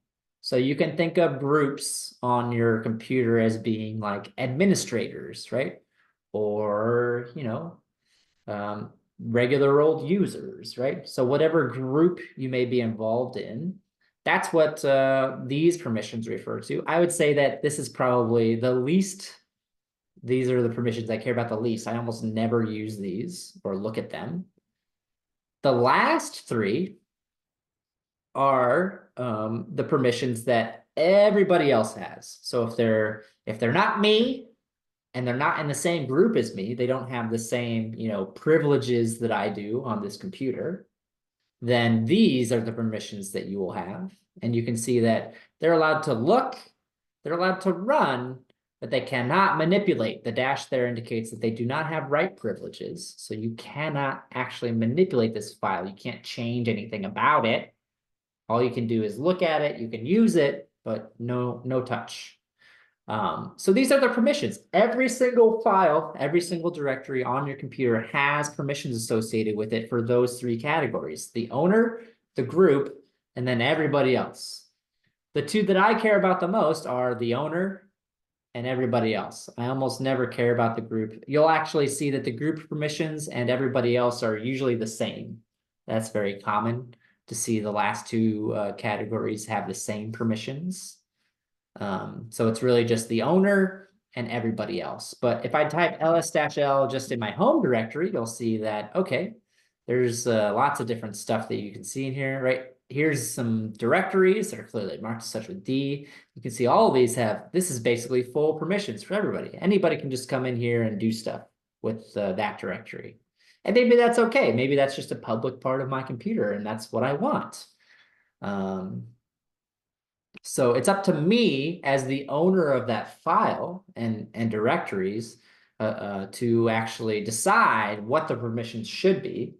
So you can think of groups on your computer as being like administrators, right? Or, regular old users, right? So whatever group you may be involved in, that's what these permissions refer to. I would say that this is probably the least, these are the permissions I care about the least. I almost never use these or look at them. The last three are the permissions that everybody else has. So if they're not me and they're not in the same group as me, they don't have the same, privileges that I do on this computer, then these are the permissions that you will have. And you can see that they're allowed to look, they're allowed to run, but they cannot manipulate. The dash there indicates that they do not have write privileges. So you cannot actually manipulate this file. You can't change anything about it. All you can do is look at it, you can use it, but no touch. So these are the permissions. Every single file, every single directory on your computer has permissions associated with it for those three categories: the owner, the group, and then everybody else. The two that I care about the most are the owner and everybody else. I almost never care about the group. You'll actually see that the group permissions and everybody else are usually the same. That's very common to see the last two categories have the same permissions. So it's really just the owner and everybody else. But if I type ls-l just in my home directory, you'll see that, okay, there's lots of different stuff that you can see in here, right? Here's some directories that are clearly marked as such with D. You can see all of these have, this is basically full permissions for everybody. Anybody can just come in here and do stuff with that directory. And maybe that's okay. Maybe that's just a public part of my computer and that's what I want. So it's up to me as the owner of that file and directories to actually decide what the permissions should be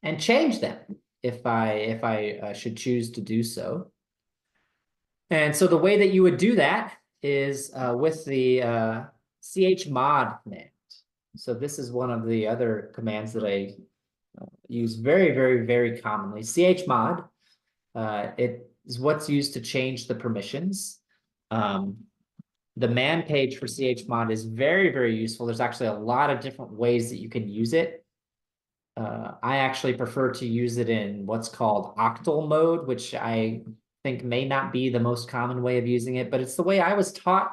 and change them if I should choose to do so. And so the way that you would do that is with the chmod command. So this is one of the other commands that I use very, very, very commonly. Chmod, it is what's used to change the permissions. The man page for chmod is very, very useful. There's actually a lot of different ways that you can use it. I actually prefer to use it in what's called octal mode, which I think may not be the most common way of using it, but it's the way I was taught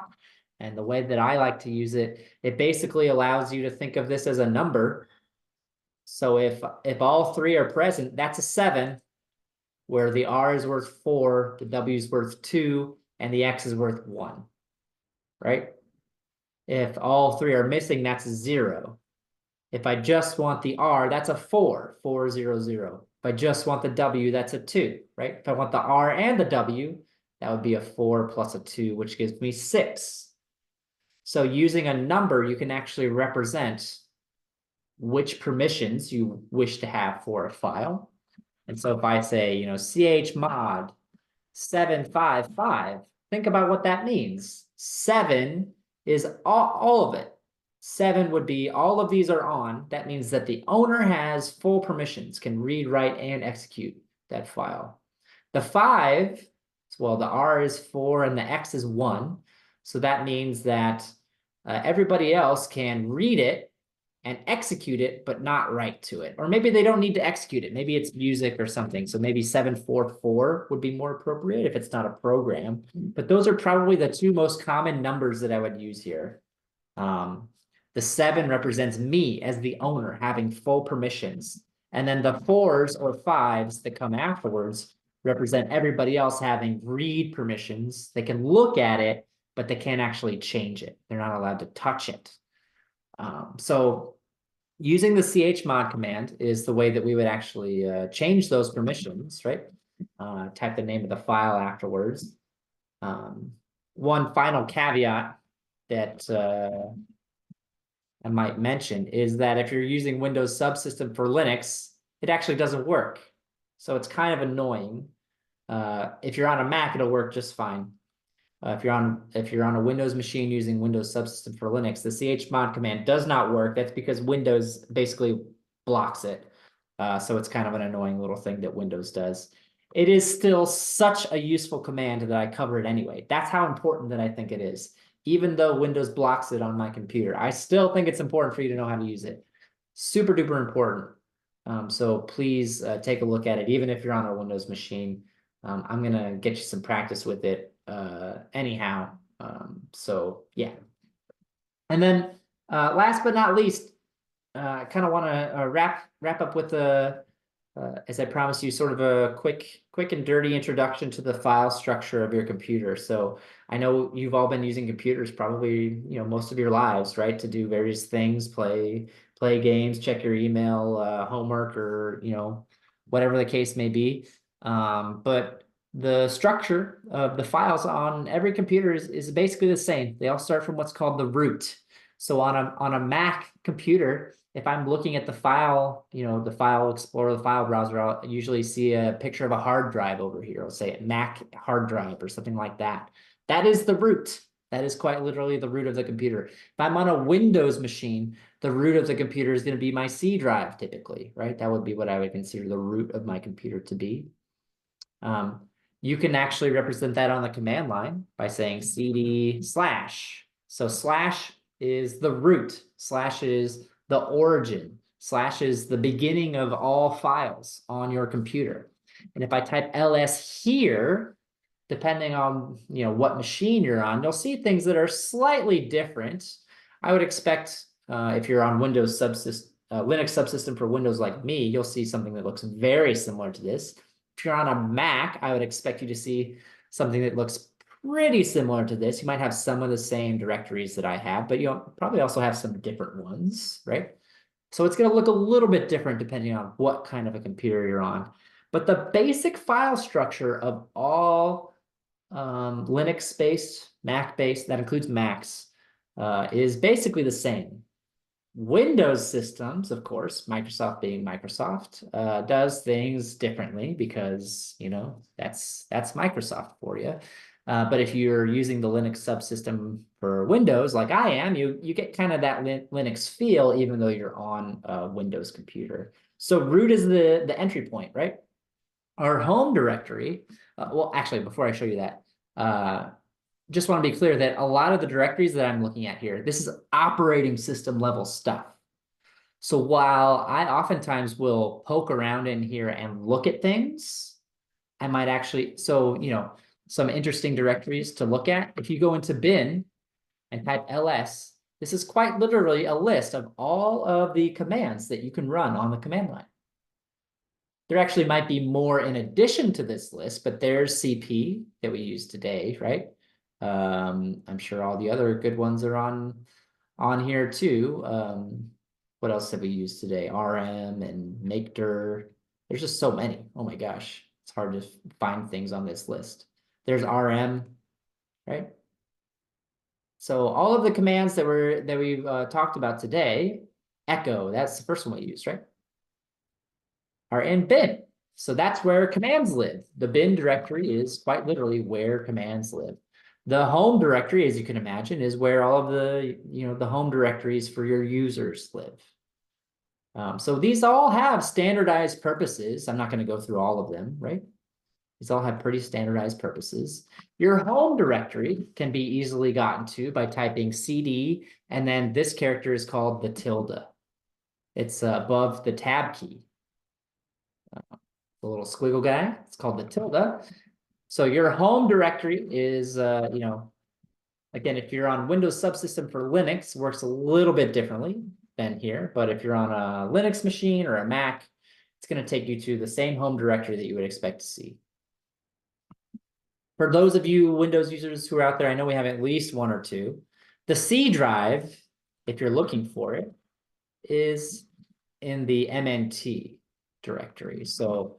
and the way that I like to use it. It basically allows you to think of this as a number. So if all three are present, that's a 7, where the R is worth 4, the W is worth 2, and the X is worth 1, right? If all three are missing, that's a 0. If I just want the R, that's a 4, 4, 0, 0. If I just want the W, that's a 2, right? If I want the R and the W, that would be a 4 plus a 2, which gives me 6. So using a number, you can actually represent which permissions you wish to have for a file. And so if I say, chmod 755, think about what that means. 7 is all of it. 7 would be all of these are on. That means that the owner has full permissions, can read, write, and execute that file. The 5, well, the R is 4 and the X is 1. So that means that everybody else can read it and execute it, but not write to it. Or maybe they don't need to execute it. Maybe it's music or something. So maybe 744 would be more appropriate if it's not a program. But those are probably the two most common numbers that I would use here. The 7 represents me as the owner having full permissions. And then the 4s or 5s that come afterwards represent everybody else having read permissions. They can look at it, but they can't actually change it. They're not allowed to touch it. So using the chmod command is the way that we would actually change those permissions, right? Type the name of the file afterwards. One final caveat that I might mention is that if you're using Windows subsystem for Linux, it actually doesn't work. So it's kind of annoying. If you're on a Mac, it'll work just fine. If you're on a Windows machine using Windows subsystem for Linux, the chmod command does not work. That's because Windows basically blocks it. So it's kind of an annoying little thing that Windows does. It is still such a useful command that I cover it anyway. That's how important that I think it is. Even though Windows blocks it on my computer, I still think it's important for you to know how to use it. Super duper important. So please take a look at it, even if you're on a Windows machine. I'm gonna get you some practice with it anyhow. So yeah. And then last but not least, I kind of want to wrap up with as I promised you, sort of a quick and dirty introduction to the file structure of your computer. So I know you've all been using computers probably, most of your lives, right? To do various things, play games, check your email, homework, or, whatever the case may be. But the structure of the files on every computer is basically the same. They all start from what's called the root. So on a Mac computer, if I'm looking at the file, the file explorer, the file browser, I'll usually see a picture of a hard drive over here. I'll say Mac hard drive or something like that. That is the root. That is quite literally the root of the computer. If I'm on a Windows machine, the root of the computer is going to be my C drive typically, right? That would be what I would consider the root of my computer to be. You can actually represent that on the command line by saying cd slash. So slash is the root, slash is the origin, slash is the beginning of all files on your computer. And if I type ls here, depending on what machine you're on, you'll see things that are slightly different. I would expect if you're on Windows subsystem, Linux subsystem for Windows like me, you'll see something that looks very similar to this. If you're on a Mac, I would expect you to see something that looks pretty similar to this. You might have some of the same directories that I have, but you'll probably also have some different ones, right? So it's going to look a little bit different depending on what kind of a computer you're on. But the basic file structure of all Linux-based, Mac-based, that includes Macs, is basically the same. Windows systems, of course, Microsoft being Microsoft, does things differently because, that's Microsoft for you. But if you're using the Linux subsystem for Windows, like I am, you get kind of that Linux feel, even though you're on a Windows computer. So root is the entry point, right? Our home directory, well, actually, before I show you that, just want to be clear that a lot of the directories that I'm looking at here, this is operating system level stuff. So while I oftentimes will poke around in here and look at things, I might actually, some interesting directories to look at. If you go into bin and type ls, this is quite literally a list of all of the commands that you can run on the command line. There actually might be more in addition to this list, but there's CP that we use today, right? I'm sure all the other good ones are on here too. What else have we used today? RM and makedir. There's just so many. Oh my gosh, it's hard to find things on this list. There's RM, right? So all of the commands that we've talked about today, echo, that's the first one we used, right? Are in bin. So that's where commands live. The bin directory is quite literally where commands live. The home directory, as you can imagine, is where all of the, the home directories for your users live. So these all have standardized purposes. I'm not going to go through all of them, right? These all have pretty standardized purposes. Your home directory can be easily gotten to by typing cd, and then this character is called the tilde. It's above the tab key. The little squiggle guy, it's called the tilde. So your home directory is, again, if you're on Windows subsystem for Linux, works a little bit differently than here. But if you're on a Linux machine or a Mac, it's going to take you to the same home directory that you would expect to see. For those of you Windows users who are out there, I know we have at least one or two. The C drive, if you're looking for it, is in the MNT directory. So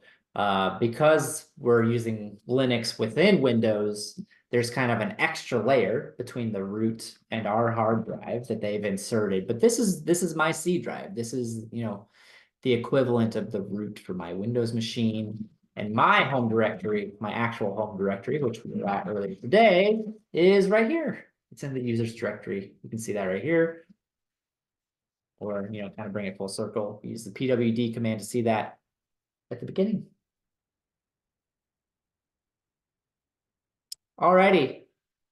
because we're using Linux within Windows, there's kind of an extra layer between the root and our hard drive that they've inserted. But this is my C drive. This is, the equivalent of the root for my Windows machine. And my home directory, my actual home directory, which we were at earlier today, is right here. It's in the users directory. You can see that right here. or, kind of bring it full circle. Use the PWD command to see that at the beginning. Alrighty.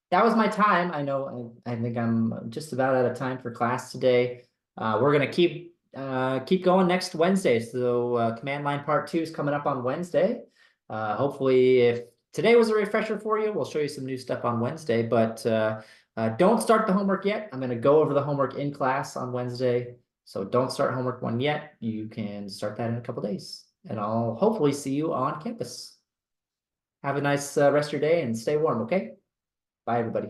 That was my time. I know I think I'm just about out of time for class today. We're gonna keep going next Wednesday. So command line part 2 is coming up on Wednesday. Hopefully, if today was a refresher for you, we'll show you some new stuff on Wednesday. But don't start the homework yet. I'm gonna go over the homework in class on Wednesday. So don't start homework 1 yet. You can start that in a couple days, and I'll hopefully see you on campus. Have a nice rest of your day and stay warm. Okay. Bye, everybody.